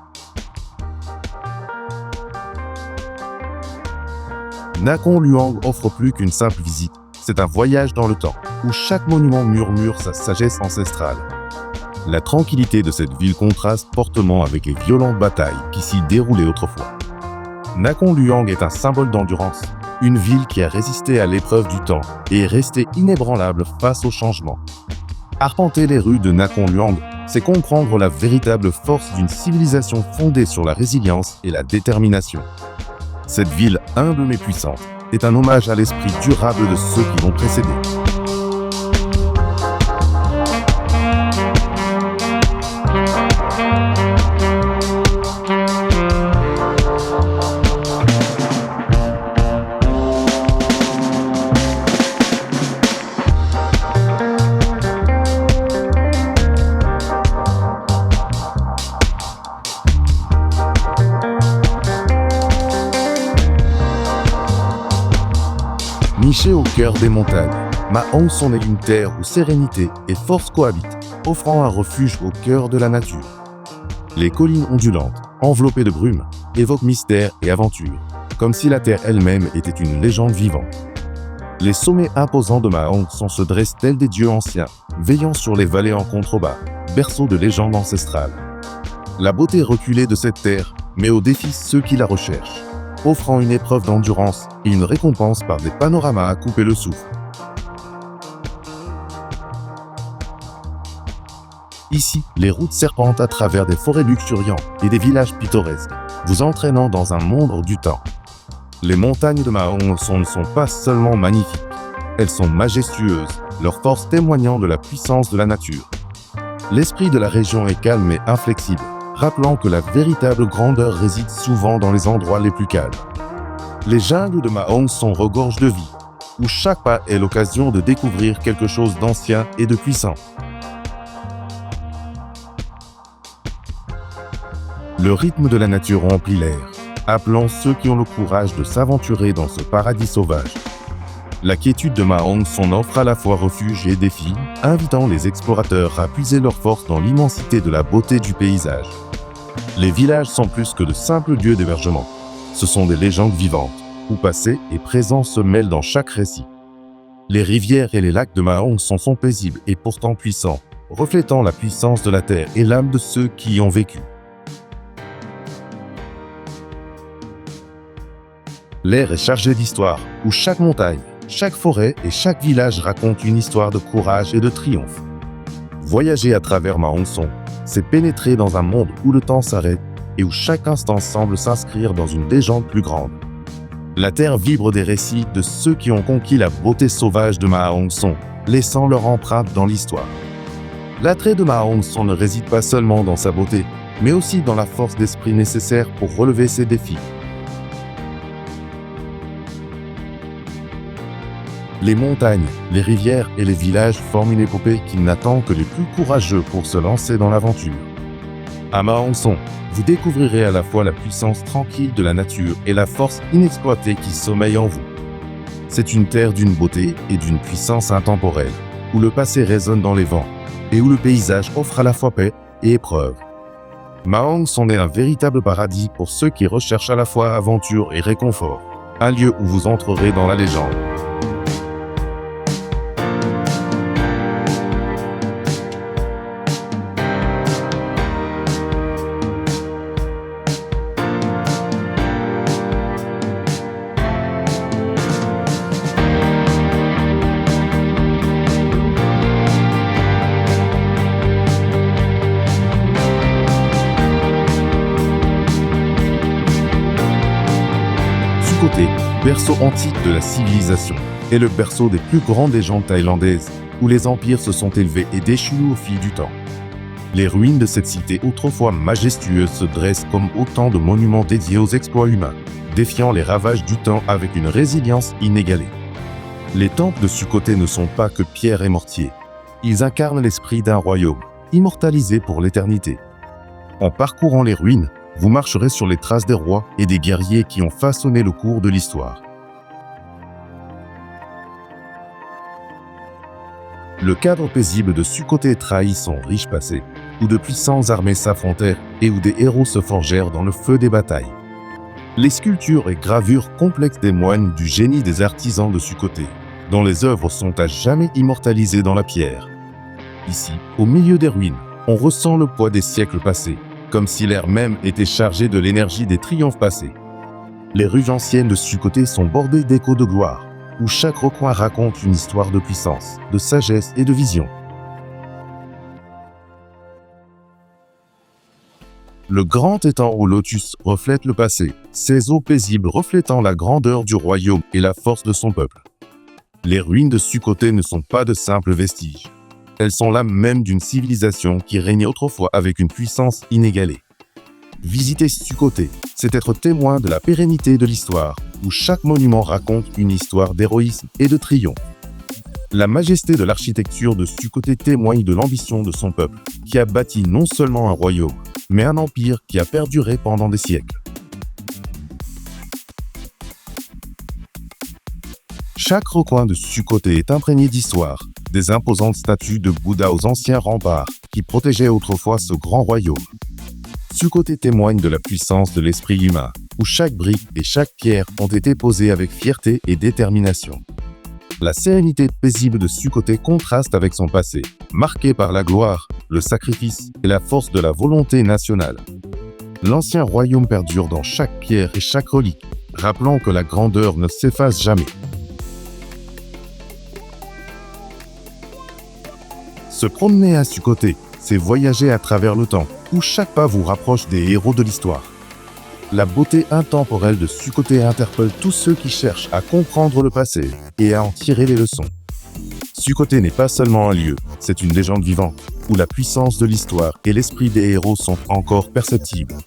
Nakhon Luang offre plus qu'une simple visite, c'est un voyage dans le temps, où chaque monument murmure sa sagesse ancestrale. La tranquillité de cette ville contraste fortement avec les violentes batailles qui s'y déroulaient autrefois. Nakhon Luang est un symbole d'endurance, une ville qui a résisté à l'épreuve du temps et est restée inébranlable face au changement. Arpenter les rues de Nakhon Luang, c'est comprendre la véritable force d'une civilisation fondée sur la résilience et la détermination. Cette ville humble mais puissante est un hommage à l'esprit durable de ceux qui l'ont précédé. Niché au cœur des montagnes, Ma Hong Son est une terre où sérénité et force cohabitent, offrant un refuge au cœur de la nature. Les collines ondulantes, enveloppées de brume, évoquent mystère et aventure, comme si la terre elle-même était une légende vivante. Les sommets imposants de Ma Hong Son se dressent tels des dieux anciens, veillant sur les vallées en contrebas, berceau de légendes ancestrales. La beauté reculée de cette terre met au défi ceux qui la recherchent, offrant une épreuve d'endurance et une récompense par des panoramas à couper le souffle. Ici, les routes serpentent à travers des forêts luxuriantes et des villages pittoresques, vous entraînant dans un monde hors du temps. Les montagnes de Ma Hong Son ne sont pas seulement magnifiques, elles sont majestueuses, leur force témoignant de la puissance de la nature. L'esprit de la région est calme et inflexible, rappelant que la véritable grandeur réside souvent dans les endroits les plus calmes. Les jungles de Ma Hong Son regorgent de vie, où chaque pas est l'occasion de découvrir quelque chose d'ancien et de puissant. Le rythme de la nature remplit l'air, appelant ceux qui ont le courage de s'aventurer dans ce paradis sauvage. La quiétude de Ma Hong Son offre à la fois refuge et défi, invitant les explorateurs à puiser leur force dans l'immensité de la beauté du paysage. Les villages sont plus que de simples lieux d'hébergement. Ce sont des légendes vivantes, où passé et présent se mêlent dans chaque récit. Les rivières et les lacs de Ma Hong Son sont paisibles et pourtant puissants, reflétant la puissance de la terre et l'âme de ceux qui y ont vécu. L'air est chargé d'histoire, où chaque montagne, chaque forêt et chaque village raconte une histoire de courage et de triomphe. Voyager à travers Ma Hong Son, c'est pénétrer dans un monde où le temps s'arrête et où chaque instant semble s'inscrire dans une légende plus grande. La terre vibre des récits de ceux qui ont conquis la beauté sauvage de Ma Hong Son, laissant leur empreinte dans l'histoire. L'attrait de Ma Hong Son ne réside pas seulement dans sa beauté, mais aussi dans la force d'esprit nécessaire pour relever ses défis. Les montagnes, les rivières et les villages forment une épopée qui n'attend que les plus courageux pour se lancer dans l'aventure. À Ma Hong Son, vous découvrirez à la fois la puissance tranquille de la nature et la force inexploitée qui sommeille en vous. C'est une terre d'une beauté et d'une puissance intemporelle, où le passé résonne dans les vents et où le paysage offre à la fois paix et épreuve. Ma Hong Son est un véritable paradis pour ceux qui recherchent à la fois aventure et réconfort, un lieu où vous entrerez dans la légende. Côté, berceau antique de la civilisation, est le berceau des plus grandes légendes thaïlandaises, où les empires se sont élevés et déchus au fil du temps. Les ruines de cette cité autrefois majestueuse se dressent comme autant de monuments dédiés aux exploits humains, défiant les ravages du temps avec une résilience inégalée. Les temples de Sukhothai ne sont pas que pierre et mortier, ils incarnent l'esprit d'un royaume, immortalisé pour l'éternité. En parcourant les ruines, vous marcherez sur les traces des rois et des guerriers qui ont façonné le cours de l'histoire. Le cadre paisible de Sukhothai trahit son riche passé, où de puissantes armées s'affrontèrent et où des héros se forgèrent dans le feu des batailles. Les sculptures et gravures complexes témoignent du génie des artisans de Sukhothai, dont les œuvres sont à jamais immortalisées dans la pierre. Ici, au milieu des ruines, On ressent le poids des siècles passés, comme si l'air même était chargé de l'énergie des triomphes passés. Les rues anciennes de Sukhothai sont bordées d'échos de gloire, où chaque recoin raconte une histoire de puissance, de sagesse et de vision. Le grand étang au lotus reflète le passé, ses eaux paisibles reflétant la grandeur du royaume et la force de son peuple. Les ruines de Sukhothai ne sont pas de simples vestiges. Elles sont l'âme même d'une civilisation qui régnait autrefois avec une puissance inégalée. Visiter Sukhothai, c'est être témoin de la pérennité de l'histoire, où chaque monument raconte une histoire d'héroïsme et de triomphe. La majesté de l'architecture de Sukhothai témoigne de l'ambition de son peuple, qui a bâti non seulement un royaume, mais un empire qui a perduré pendant des siècles. Chaque recoin de Sukhothai est imprégné d'histoire, des imposantes statues de Bouddha aux anciens remparts qui protégeaient autrefois ce grand royaume. Sukhothai témoigne de la puissance de l'esprit humain, où chaque brique et chaque pierre ont été posées avec fierté et détermination. La sérénité paisible de Sukhothai contraste avec son passé, marqué par la gloire, le sacrifice et la force de la volonté nationale. L'ancien royaume perdure dans chaque pierre et chaque relique, rappelant que la grandeur ne s'efface jamais. Se promener à Sukhothai, c'est voyager à travers le temps, où chaque pas vous rapproche des héros de l'histoire. La beauté intemporelle de Sukhothai interpelle tous ceux qui cherchent à comprendre le passé et à en tirer les leçons. Sukhothai n'est pas seulement un lieu, c'est une légende vivante, où la puissance de l'histoire et l'esprit des héros sont encore perceptibles.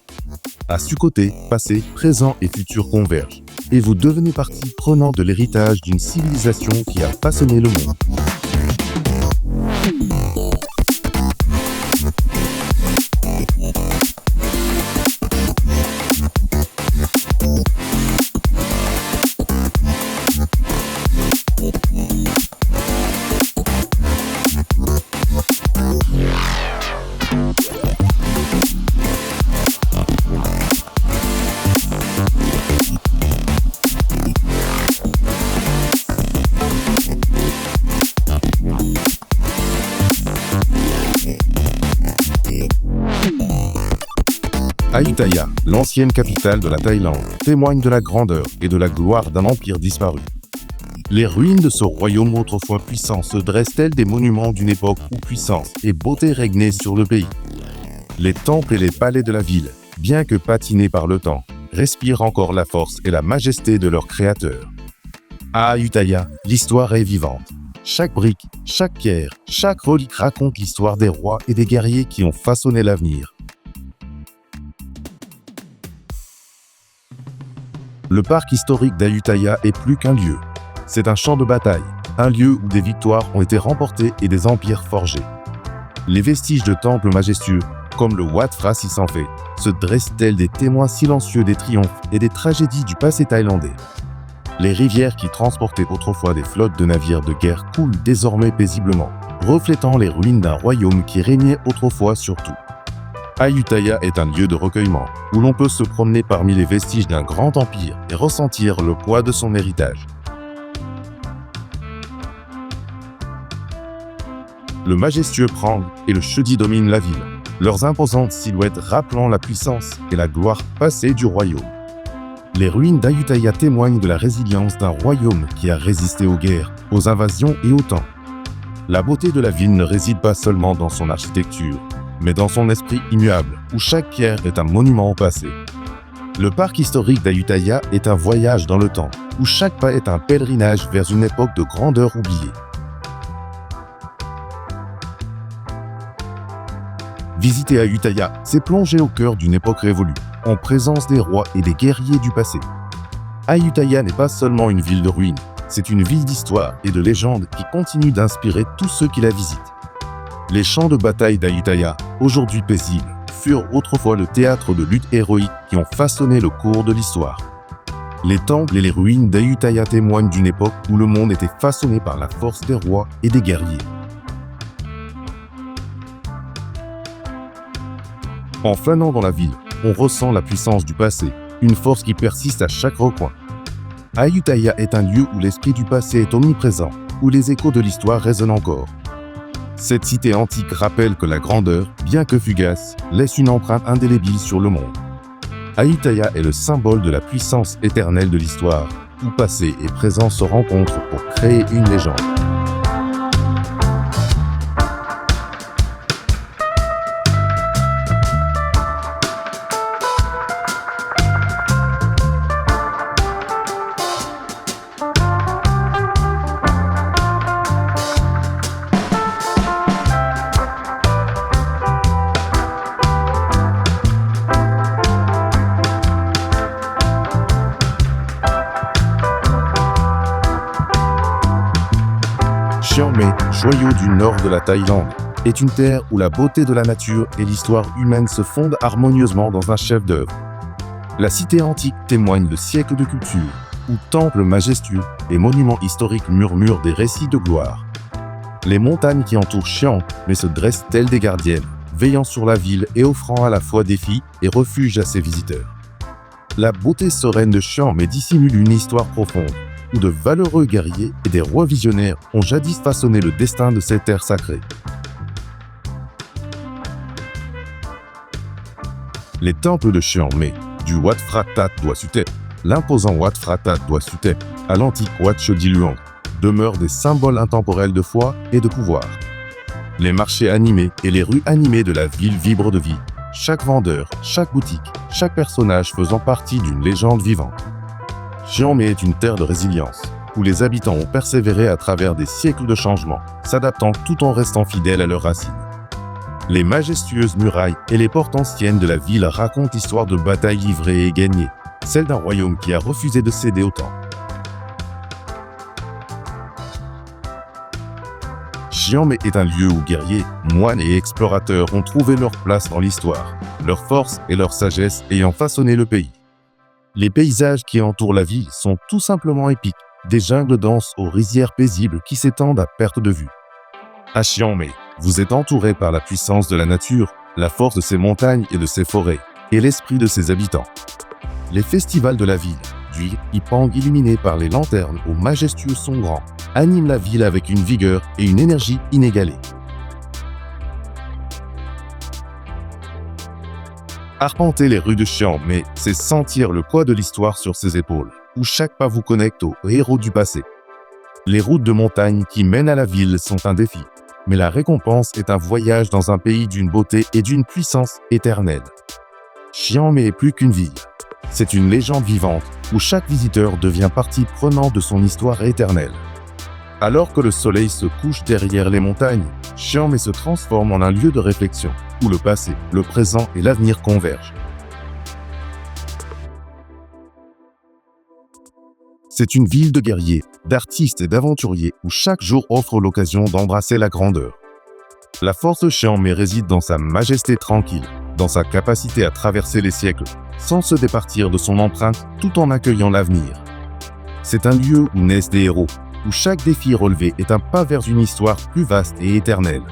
À Sukhothai, passé, présent et futur convergent, et vous devenez partie prenante de l'héritage d'une civilisation qui a façonné le monde. Ayutthaya, l'ancienne capitale de la Thaïlande, témoigne de la grandeur et de la gloire d'un empire disparu. Les ruines de ce royaume autrefois puissant se dressent tels des monuments d'une époque où puissance et beauté régnaient sur le pays. Les temples et les palais de la ville, bien que patinés par le temps, respirent encore la force et la majesté de leur créateur. À Ayutthaya, l'histoire est vivante. Chaque brique, chaque pierre, chaque relique raconte l'histoire des rois et des guerriers qui ont façonné l'avenir. Le parc historique d'Ayutthaya est plus qu'un lieu. C'est un champ de bataille, un lieu où des victoires ont été remportées et des empires forgés. Les vestiges de temples majestueux, comme le Wat Phra Sisangphet, se dressent tels des témoins silencieux des triomphes et des tragédies du passé thaïlandais. Les rivières qui transportaient autrefois des flottes de navires de guerre coulent désormais paisiblement, reflétant les ruines d'un royaume qui régnait autrefois sur tout. Ayutthaya est un lieu de recueillement, où l'on peut se promener parmi les vestiges d'un grand empire et ressentir le poids de son héritage. Le majestueux Prang et le Chedi dominent la ville, leurs imposantes silhouettes rappelant la puissance et la gloire passée du royaume. Les ruines d'Ayutthaya témoignent de la résilience d'un royaume qui a résisté aux guerres, aux invasions et au temps. La beauté de la ville ne réside pas seulement dans son architecture, mais dans son esprit immuable, où chaque pierre est un monument au passé. Le parc historique d'Ayutthaya est un voyage dans le temps, où chaque pas est un pèlerinage vers une époque de grandeur oubliée. Visiter Ayutthaya, c'est plonger au cœur d'une époque révolue, en présence des rois et des guerriers du passé. Ayutthaya n'est pas seulement une ville de ruines, c'est une ville d'histoire et de légendes qui continue d'inspirer tous ceux qui la visitent. Les champs de bataille d'Ayutthaya, aujourd'hui paisibles, furent autrefois le théâtre de luttes héroïques qui ont façonné le cours de l'histoire. Les temples et les ruines d'Ayutthaya témoignent d'une époque où le monde était façonné par la force des rois et des guerriers. En flânant dans la ville, on ressent la puissance du passé, une force qui persiste à chaque recoin. Ayutthaya est un lieu où l'esprit du passé est omniprésent, où les échos de l'histoire résonnent encore. Cette cité antique rappelle que la grandeur, bien que fugace, laisse une empreinte indélébile sur le monde. Ayutthaya est le symbole de la puissance éternelle de l'histoire, où passé et présent se rencontrent pour créer une légende. Chiang Mai, joyau du nord de la Thaïlande, est une terre où la beauté de la nature et l'histoire humaine se fondent harmonieusement dans un chef-d'œuvre. La cité antique témoigne de siècles de culture, où temples majestueux et monuments historiques murmurent des récits de gloire. Les montagnes qui entourent Chiang Mai se dressent telles des gardiennes, veillant sur la ville et offrant à la fois défi et refuge à ses visiteurs. La beauté sereine de Chiang Mai dissimule une histoire profonde, où de valeureux guerriers et des rois visionnaires ont jadis façonné le destin de cette terre sacrée. Les temples de Chiang Mai, du Wat Phra That Doi Suthep, l'imposant Wat Phra That Doi Suthep, à l'antique Wat Chodi Luang, demeurent des symboles intemporels de foi et de pouvoir. Les marchés animés et les rues animées de la ville vibrent de vie, chaque vendeur, chaque boutique, chaque personnage faisant partie d'une légende vivante. Chiang Mai est une terre de résilience, où les habitants ont persévéré à travers des siècles de changements, s'adaptant tout en restant fidèles à leurs racines. Les majestueuses murailles et les portes anciennes de la ville racontent l'histoire de batailles livrées et gagnées, celle d'un royaume qui a refusé de céder au temps. Chiang Mai est un lieu où guerriers, moines et explorateurs ont trouvé leur place dans l'histoire, leur force et leur sagesse ayant façonné le pays. Les paysages qui entourent la ville sont tout simplement épiques, des jungles denses aux rizières paisibles qui s'étendent à perte de vue. À Chiang Mai, vous êtes entouré par la puissance de la nature, la force de ses montagnes et de ses forêts, et l'esprit de ses habitants. Les festivals de la ville, du Ipang illuminés par les lanternes aux majestueux sons grands, animent la ville avec une vigueur et une énergie inégalées. Arpenter les rues de Chiang Mai, c'est sentir le poids de l'histoire sur ses épaules, où chaque pas vous connecte aux héros du passé. Les routes de montagne qui mènent à la ville sont un défi, mais la récompense est un voyage dans un pays d'une beauté et d'une puissance éternelle. Chiang Mai est plus qu'une ville. C'est une légende vivante, où chaque visiteur devient partie prenante de son histoire éternelle. Alors que le soleil se couche derrière les montagnes, Chiang Mai se transforme en un lieu de réflexion, où le passé, le présent et l'avenir convergent. C'est une ville de guerriers, d'artistes et d'aventuriers où chaque jour offre l'occasion d'embrasser la grandeur. La force de Chiang Mai réside dans sa majesté tranquille, dans sa capacité à traverser les siècles, sans se départir de son empreinte tout en accueillant l'avenir. C'est un lieu où naissent des héros, où chaque défi relevé est un pas vers une histoire plus vaste et éternelle.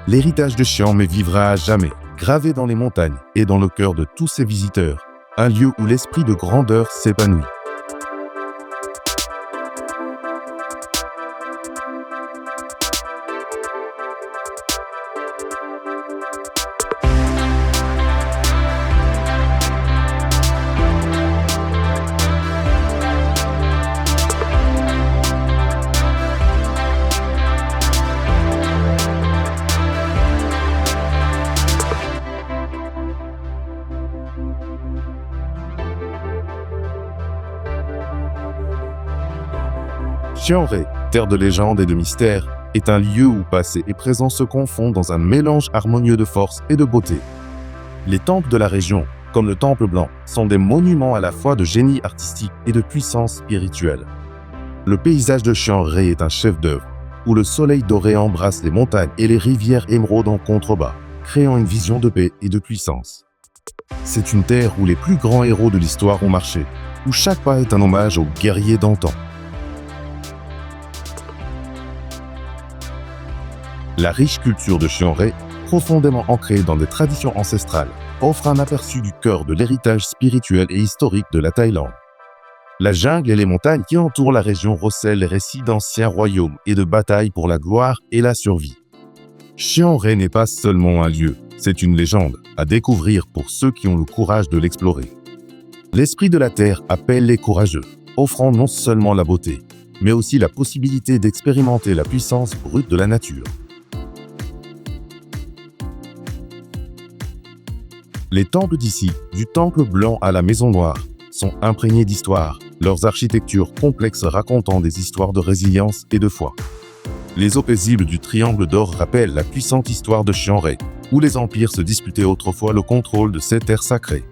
L'héritage de Chiang Mai vivra à jamais, gravé dans les montagnes et dans le cœur de tous ses visiteurs, un lieu où l'esprit de grandeur s'épanouit. Chiang Mai, terre de légende et de mystère, est un lieu où passé et présent se confondent dans un mélange harmonieux de force et de beauté. Les temples de la région, comme le Temple Blanc, sont des monuments à la fois de génie artistique et de puissance spirituelle. Le paysage de Chiang Mai est un chef-d'œuvre, où le soleil doré embrasse les montagnes et les rivières émeraudes en contrebas, créant une vision de paix et de puissance. C'est une terre où les plus grands héros de l'histoire ont marché, où chaque pas est un hommage aux guerriers d'antan. La riche culture de Chiang Mai, profondément ancrée dans des traditions ancestrales, offre un aperçu du cœur de l'héritage spirituel et historique de la Thaïlande. La jungle et les montagnes qui entourent la région recèlent les récits d'anciens royaumes et de batailles pour la gloire et la survie. Chiang Rai n'est pas seulement un lieu, c'est une légende à découvrir pour ceux qui ont le courage de l'explorer. L'esprit de la terre appelle les courageux, offrant non seulement la beauté, mais aussi la possibilité d'expérimenter la puissance brute de la nature. Les temples d'ici, du temple blanc à la maison noire, sont imprégnés d'histoire, leurs architectures complexes racontant des histoires de résilience et de foi. Les eaux paisibles du triangle d'or rappellent la puissante histoire de Chiang Rai, où les empires se disputaient autrefois le contrôle de ces terres sacrées.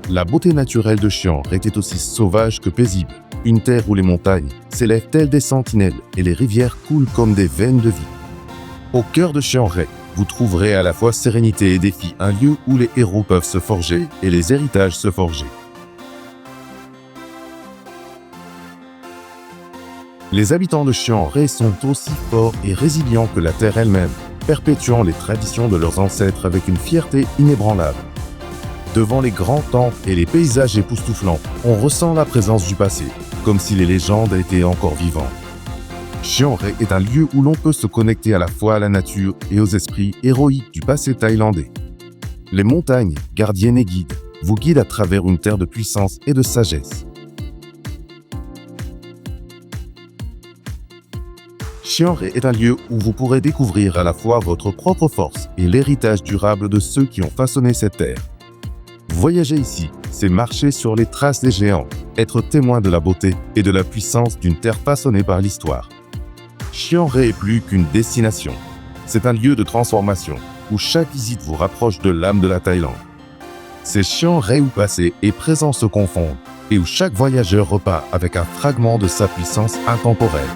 La beauté naturelle de Chiang Rai était aussi sauvage que paisible, une terre où les montagnes s'élèvent telles des sentinelles et les rivières coulent comme des veines de vie. Au cœur de Chiang Rai, vous trouverez à la fois sérénité et défi, un lieu où les héros peuvent se forger et les héritages se forger. Les habitants de Chiang Rai sont aussi forts et résilients que la terre elle-même, perpétuant les traditions de leurs ancêtres avec une fierté inébranlable. Devant les grands temples et les paysages époustouflants, on ressent la présence du passé, comme si les légendes étaient encore vivantes. Chiang Rai est un lieu où l'on peut se connecter à la fois à la nature et aux esprits héroïques du passé thaïlandais. Les montagnes, gardiennes et guides, vous guident à travers une terre de puissance et de sagesse. Chiang Rai est un lieu où vous pourrez découvrir à la fois votre propre force et l'héritage durable de ceux qui ont façonné cette terre. Voyager ici, c'est marcher sur les traces des géants, être témoin de la beauté et de la puissance d'une terre façonnée par l'histoire. Chiang Rai est plus qu'une destination. C'est un lieu de transformation, où chaque visite vous rapproche de l'âme de la Thaïlande. C'est Chiang Rai où passé et présent se confondent, et où chaque voyageur repart avec un fragment de sa puissance intemporelle.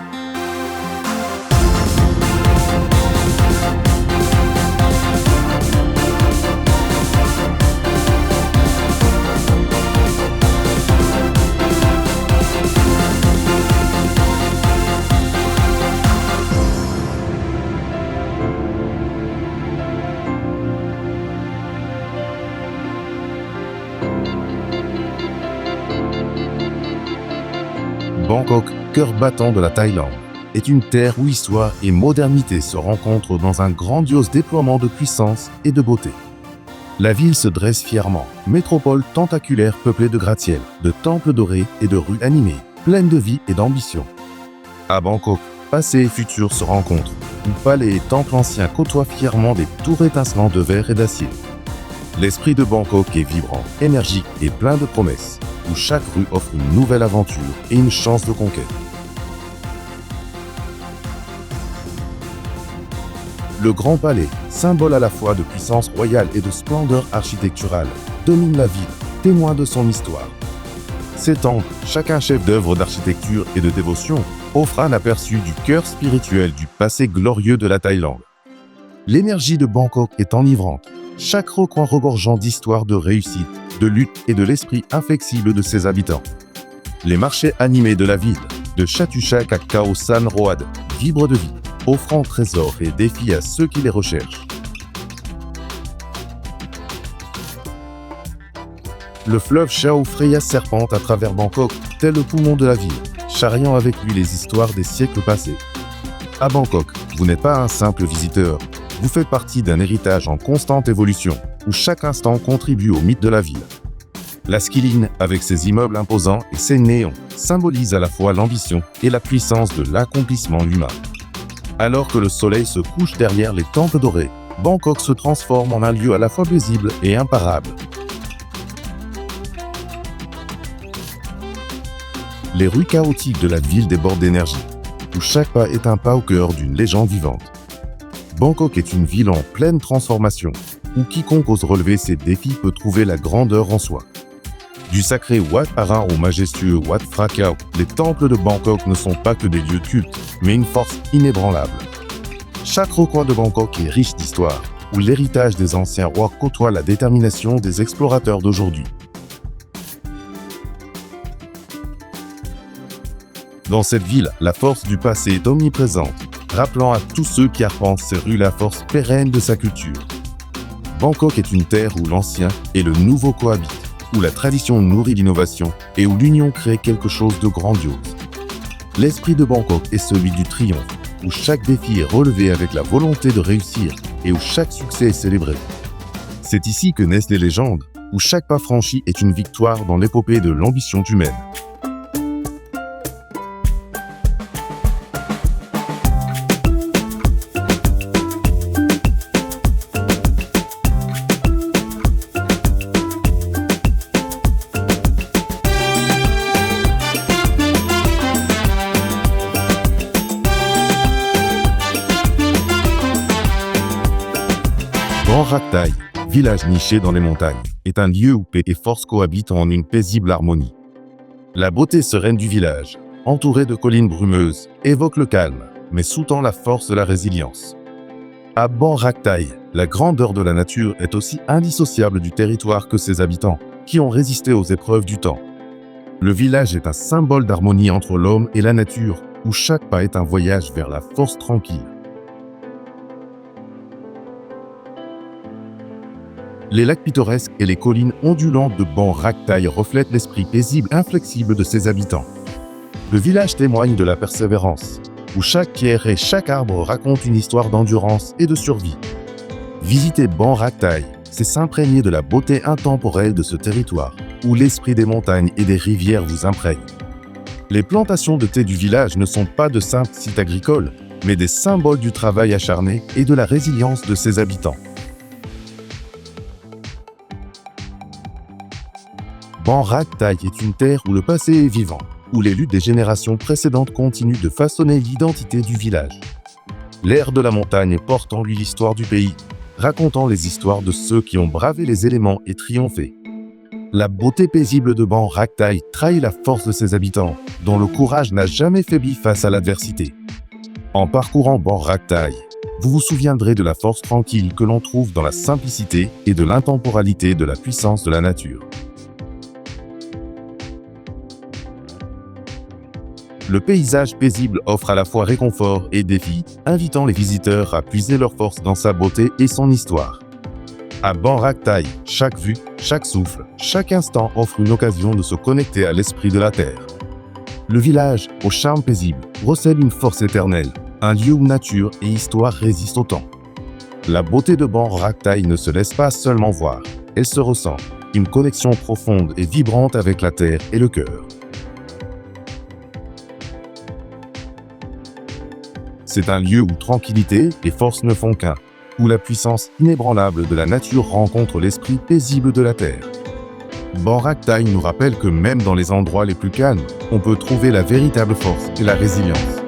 Bangkok, cœur battant de la Thaïlande, est une terre où histoire et modernité se rencontrent dans un grandiose déploiement de puissance et de beauté. La ville se dresse fièrement, métropole tentaculaire peuplée de gratte-ciel, de temples dorés et de rues animées, pleines de vie et d'ambition. À Bangkok, passé et futur se rencontrent, où palais et temples anciens côtoient fièrement des tours étincelantes de verre et d'acier. L'esprit de Bangkok est vibrant, énergique et plein de promesses, où chaque rue offre une nouvelle aventure et une chance de conquête. Le Grand Palais, symbole à la fois de puissance royale et de splendeur architecturale, domine la ville, témoin de son histoire. Ces temples, chacun chef-d'œuvre d'architecture et de dévotion, offrent un aperçu du cœur spirituel du passé glorieux de la Thaïlande. L'énergie de Bangkok est enivrante, chaque recoin regorgeant d'histoires de réussite, de lutte et de l'esprit inflexible de ses habitants. Les marchés animés de la ville, de Chatuchak à Khao San Road, vibrent de vie, offrant trésors et défis à ceux qui les recherchent. Le fleuve Chao Phraya serpente à travers Bangkok, tel le poumon de la ville, charriant avec lui les histoires des siècles passés. À Bangkok, vous n'êtes pas un simple visiteur, vous faites partie d'un héritage en constante évolution, où chaque instant contribue au mythe de la ville. La Skylline, avec ses immeubles imposants et ses néons, symbolise à la fois l'ambition et la puissance de l'accomplissement humain. Alors que le soleil se couche derrière les temples dorés, Bangkok se transforme en un lieu à la fois paisible et imparable. Les rues chaotiques de la ville débordent d'énergie, où chaque pas est un pas au cœur d'une légende vivante. Bangkok est une ville en pleine transformation, où quiconque ose relever ses défis peut trouver la grandeur en soi. Du sacré Wat Arun au majestueux Wat Phra Kaew, les temples de Bangkok ne sont pas que des lieux cultes, mais une force inébranlable. Chaque recoin de Bangkok est riche d'histoire, où l'héritage des anciens rois côtoie la détermination des explorateurs d'aujourd'hui. Dans cette ville, la force du passé est omniprésente, rappelant à tous ceux qui arpentent ces rues la force pérenne de sa culture. Bangkok est une terre où l'ancien et le nouveau cohabitent, où la tradition nourrit l'innovation et où l'union crée quelque chose de grandiose. L'esprit de Bangkok est celui du triomphe, où chaque défi est relevé avec la volonté de réussir et où chaque succès est célébré. C'est ici que naissent les légendes, où chaque pas franchi est une victoire dans l'épopée de l'ambition humaine. Ban Raktai, village niché dans les montagnes, est un lieu où paix et force cohabitent en une paisible harmonie. La beauté sereine du village, entourée de collines brumeuses, évoque le calme, mais sous-tend la force de la résilience. À Ban Raktai, la grandeur de la nature est aussi indissociable du territoire que ses habitants, qui ont résisté aux épreuves du temps. Le village est un symbole d'harmonie entre l'homme et la nature, où chaque pas est un voyage vers la force tranquille. Les lacs pittoresques et les collines ondulantes de Ban Raktai reflètent l'esprit paisible et inflexible de ses habitants. Le village témoigne de la persévérance, où chaque pierre et chaque arbre racontent une histoire d'endurance et de survie. Visiter Ban Raktai, c'est s'imprégner de la beauté intemporelle de ce territoire, où l'esprit des montagnes et des rivières vous imprègne. Les plantations de thé du village ne sont pas de simples sites agricoles, mais des symboles du travail acharné et de la résilience de ses habitants. Ban Raktai est une terre où le passé est vivant, où les luttes des générations précédentes continuent de façonner l'identité du village. L'air de la montagne porte en lui l'histoire du pays, racontant les histoires de ceux qui ont bravé les éléments et triomphé. La beauté paisible de Ban Raktai trahit la force de ses habitants, dont le courage n'a jamais faibli face à l'adversité. En parcourant Ban Raktai, vous vous souviendrez de la force tranquille que l'on trouve dans la simplicité et de l'intemporalité de la puissance de la nature. Le paysage paisible offre à la fois réconfort et défi, invitant les visiteurs à puiser leur force dans sa beauté et son histoire. À Ban Raktai, chaque vue, chaque souffle, chaque instant offre une occasion de se connecter à l'esprit de la terre. Le village, au charme paisible, recèle une force éternelle, un lieu où nature et histoire résistent au temps. La beauté de Ban Raktai ne se laisse pas seulement voir, elle se ressent, une connexion profonde et vibrante avec la terre et le cœur. C'est un lieu où tranquillité et force ne font qu'un, où la puissance inébranlable de la nature rencontre l'esprit paisible de la terre. Ban Raktai nous rappelle que même dans les endroits les plus calmes, on peut trouver la véritable force et la résilience.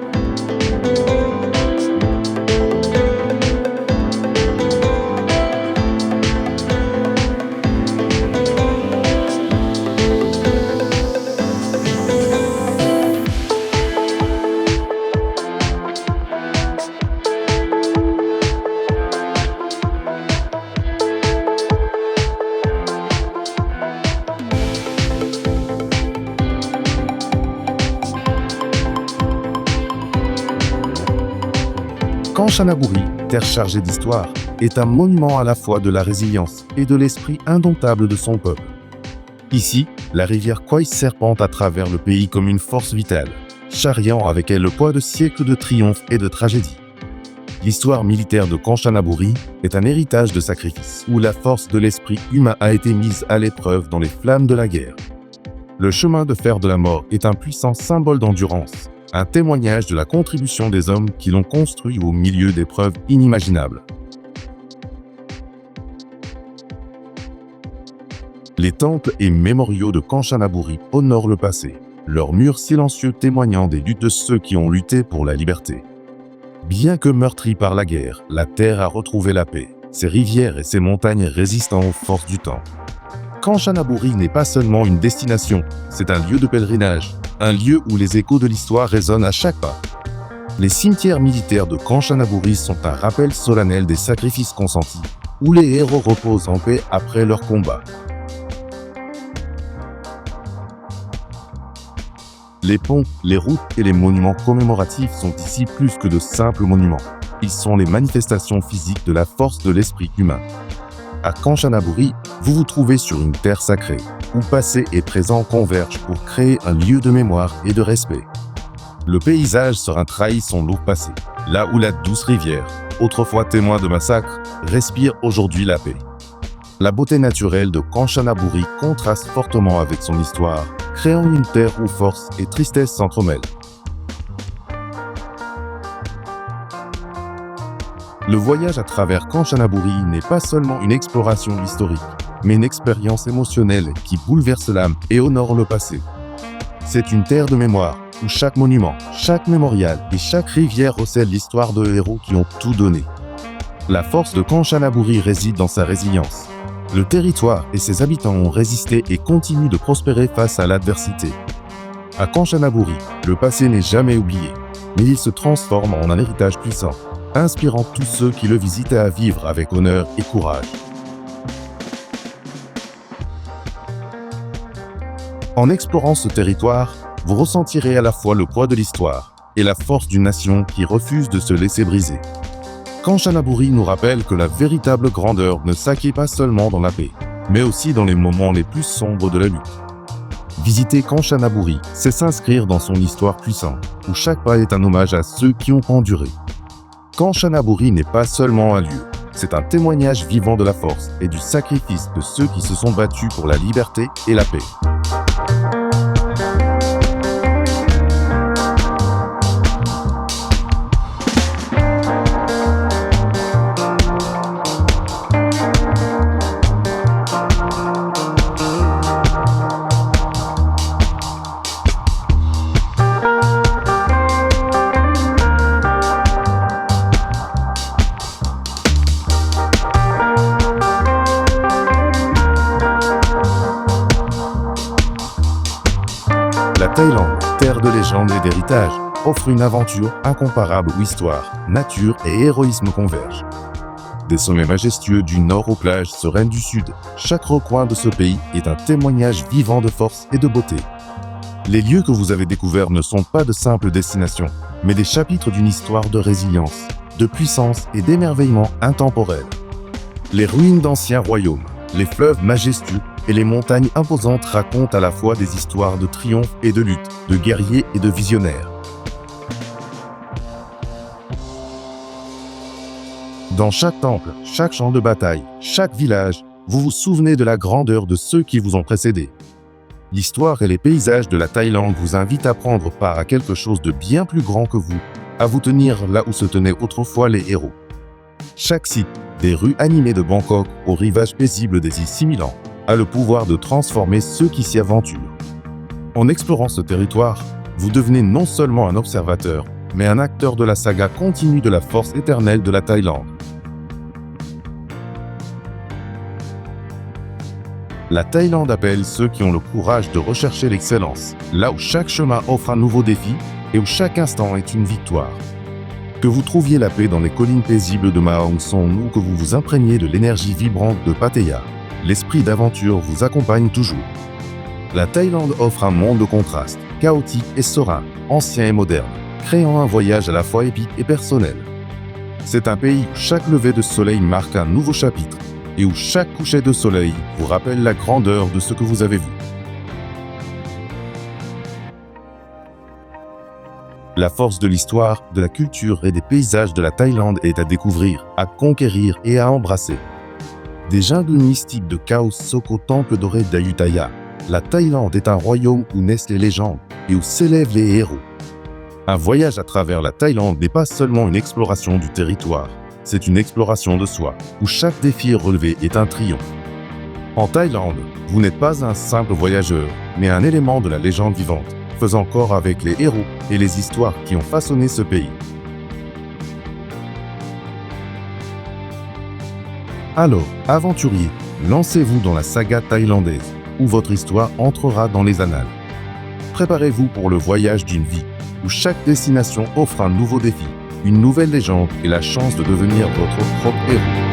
Kanchanaburi, terre chargée d'histoire, est un monument à la fois de la résilience et de l'esprit indomptable de son peuple. Ici, la rivière Khoi serpente à travers le pays comme une force vitale, charriant avec elle le poids de siècles de triomphes et de tragédies. L'histoire militaire de Kanchanaburi est un héritage de sacrifices, où la force de l'esprit humain a été mise à l'épreuve dans les flammes de la guerre. Le chemin de fer de la mort est un puissant symbole d'endurance, un témoignage de la contribution des hommes qui l'ont construit au milieu d'épreuves inimaginables. Les temples et mémoriaux de Kanchanaburi honorent le passé, leurs murs silencieux témoignant des luttes de ceux qui ont lutté pour la liberté. Bien que meurtrie par la guerre, la terre a retrouvé la paix, ses rivières et ses montagnes résistant aux forces du temps. Kanchanaburi n'est pas seulement une destination, c'est un lieu de pèlerinage, un lieu où les échos de l'histoire résonnent à chaque pas. Les cimetières militaires de Kanchanaburi sont un rappel solennel des sacrifices consentis, où les héros reposent en paix après leur combat. Les ponts, les routes et les monuments commémoratifs sont ici plus que de simples monuments. Ils sont les manifestations physiques de la force de l'esprit humain. À Kanchanaburi, vous vous trouvez sur une terre sacrée, où passé et présent convergent pour créer un lieu de mémoire et de respect. Le paysage serein trahit son lourd passé. Là où la douce rivière, autrefois témoin de massacres, respire aujourd'hui la paix. La beauté naturelle de Kanchanaburi contraste fortement avec son histoire, créant une terre où force et tristesse s'entremêlent. Le voyage à travers Kanchanaburi n'est pas seulement une exploration historique, mais une expérience émotionnelle qui bouleverse l'âme et honore le passé. C'est une terre de mémoire, où chaque monument, chaque mémorial et chaque rivière recèle l'histoire de héros qui ont tout donné. La force de Kanchanaburi réside dans sa résilience. Le territoire et ses habitants ont résisté et continuent de prospérer face à l'adversité. À Kanchanaburi, le passé n'est jamais oublié, mais il se transforme en un héritage puissant, inspirant tous ceux qui le visitent à vivre avec honneur et courage. En explorant ce territoire, vous ressentirez à la fois le poids de l'histoire et la force d'une nation qui refuse de se laisser briser. Kanchanaburi nous rappelle que la véritable grandeur ne s'acquiert pas seulement dans la paix, mais aussi dans les moments les plus sombres de la lutte. Visiter Kanchanaburi, c'est s'inscrire dans son histoire puissante, où chaque pas est un hommage à ceux qui ont enduré. Kanchanaburi n'est pas seulement un lieu, c'est un témoignage vivant de la force et du sacrifice de ceux qui se sont battus pour la liberté et la paix. La Thaïlande, terre de légendes et d'héritage, offre une aventure incomparable où histoire, nature et héroïsme convergent. Des sommets majestueux du nord aux plages sereines du sud, chaque recoin de ce pays est un témoignage vivant de force et de beauté. Les lieux que vous avez découverts ne sont pas de simples destinations, mais des chapitres d'une histoire de résilience, de puissance et d'émerveillement intemporel. Les ruines d'anciens royaumes, les fleuves majestueux et les montagnes imposantes racontent à la fois des histoires de triomphe et de lutte, de guerriers et de visionnaires. Dans chaque temple, chaque champ de bataille, chaque village, vous vous souvenez de la grandeur de ceux qui vous ont précédés. L'histoire et les paysages de la Thaïlande vous invitent à prendre part à quelque chose de bien plus grand que vous, à vous tenir là où se tenaient autrefois les héros. Chaque site, des rues animées de Bangkok aux rivages paisibles des îles Similan, a le pouvoir de transformer ceux qui s'y aventurent. En explorant ce territoire, vous devenez non seulement un observateur, mais un acteur de la saga continue de la force éternelle de la Thaïlande. La Thaïlande appelle ceux qui ont le courage de rechercher l'excellence, là où chaque chemin offre un nouveau défi et où chaque instant est une victoire. Que vous trouviez la paix dans les collines paisibles de Mae Hong Son ou que vous vous imprégniez de l'énergie vibrante de Pattaya, l'esprit d'aventure vous accompagne toujours. La Thaïlande offre un monde de contrastes, chaotique et serein, ancien et moderne, créant un voyage à la fois épique et personnel. C'est un pays où chaque lever de soleil marque un nouveau chapitre et où chaque coucher de soleil vous rappelle la grandeur de ce que vous avez vu. La force de l'histoire, de la culture et des paysages de la Thaïlande est à découvrir, à conquérir et à embrasser. Des jungles mystiques de Khao Sok au temple doré d'Ayutthaya, la Thaïlande est un royaume où naissent les légendes et où s'élèvent les héros. Un voyage à travers la Thaïlande n'est pas seulement une exploration du territoire, c'est une exploration de soi, où chaque défi relevé est un triomphe. En Thaïlande, vous n'êtes pas un simple voyageur, mais un élément de la légende vivante, faisant corps avec les héros et les histoires qui ont façonné ce pays. Alors, aventuriers, lancez-vous dans la saga thaïlandaise, où votre histoire entrera dans les annales. Préparez-vous pour le voyage d'une vie, où chaque destination offre un nouveau défi, une nouvelle légende et la chance de devenir votre propre héros.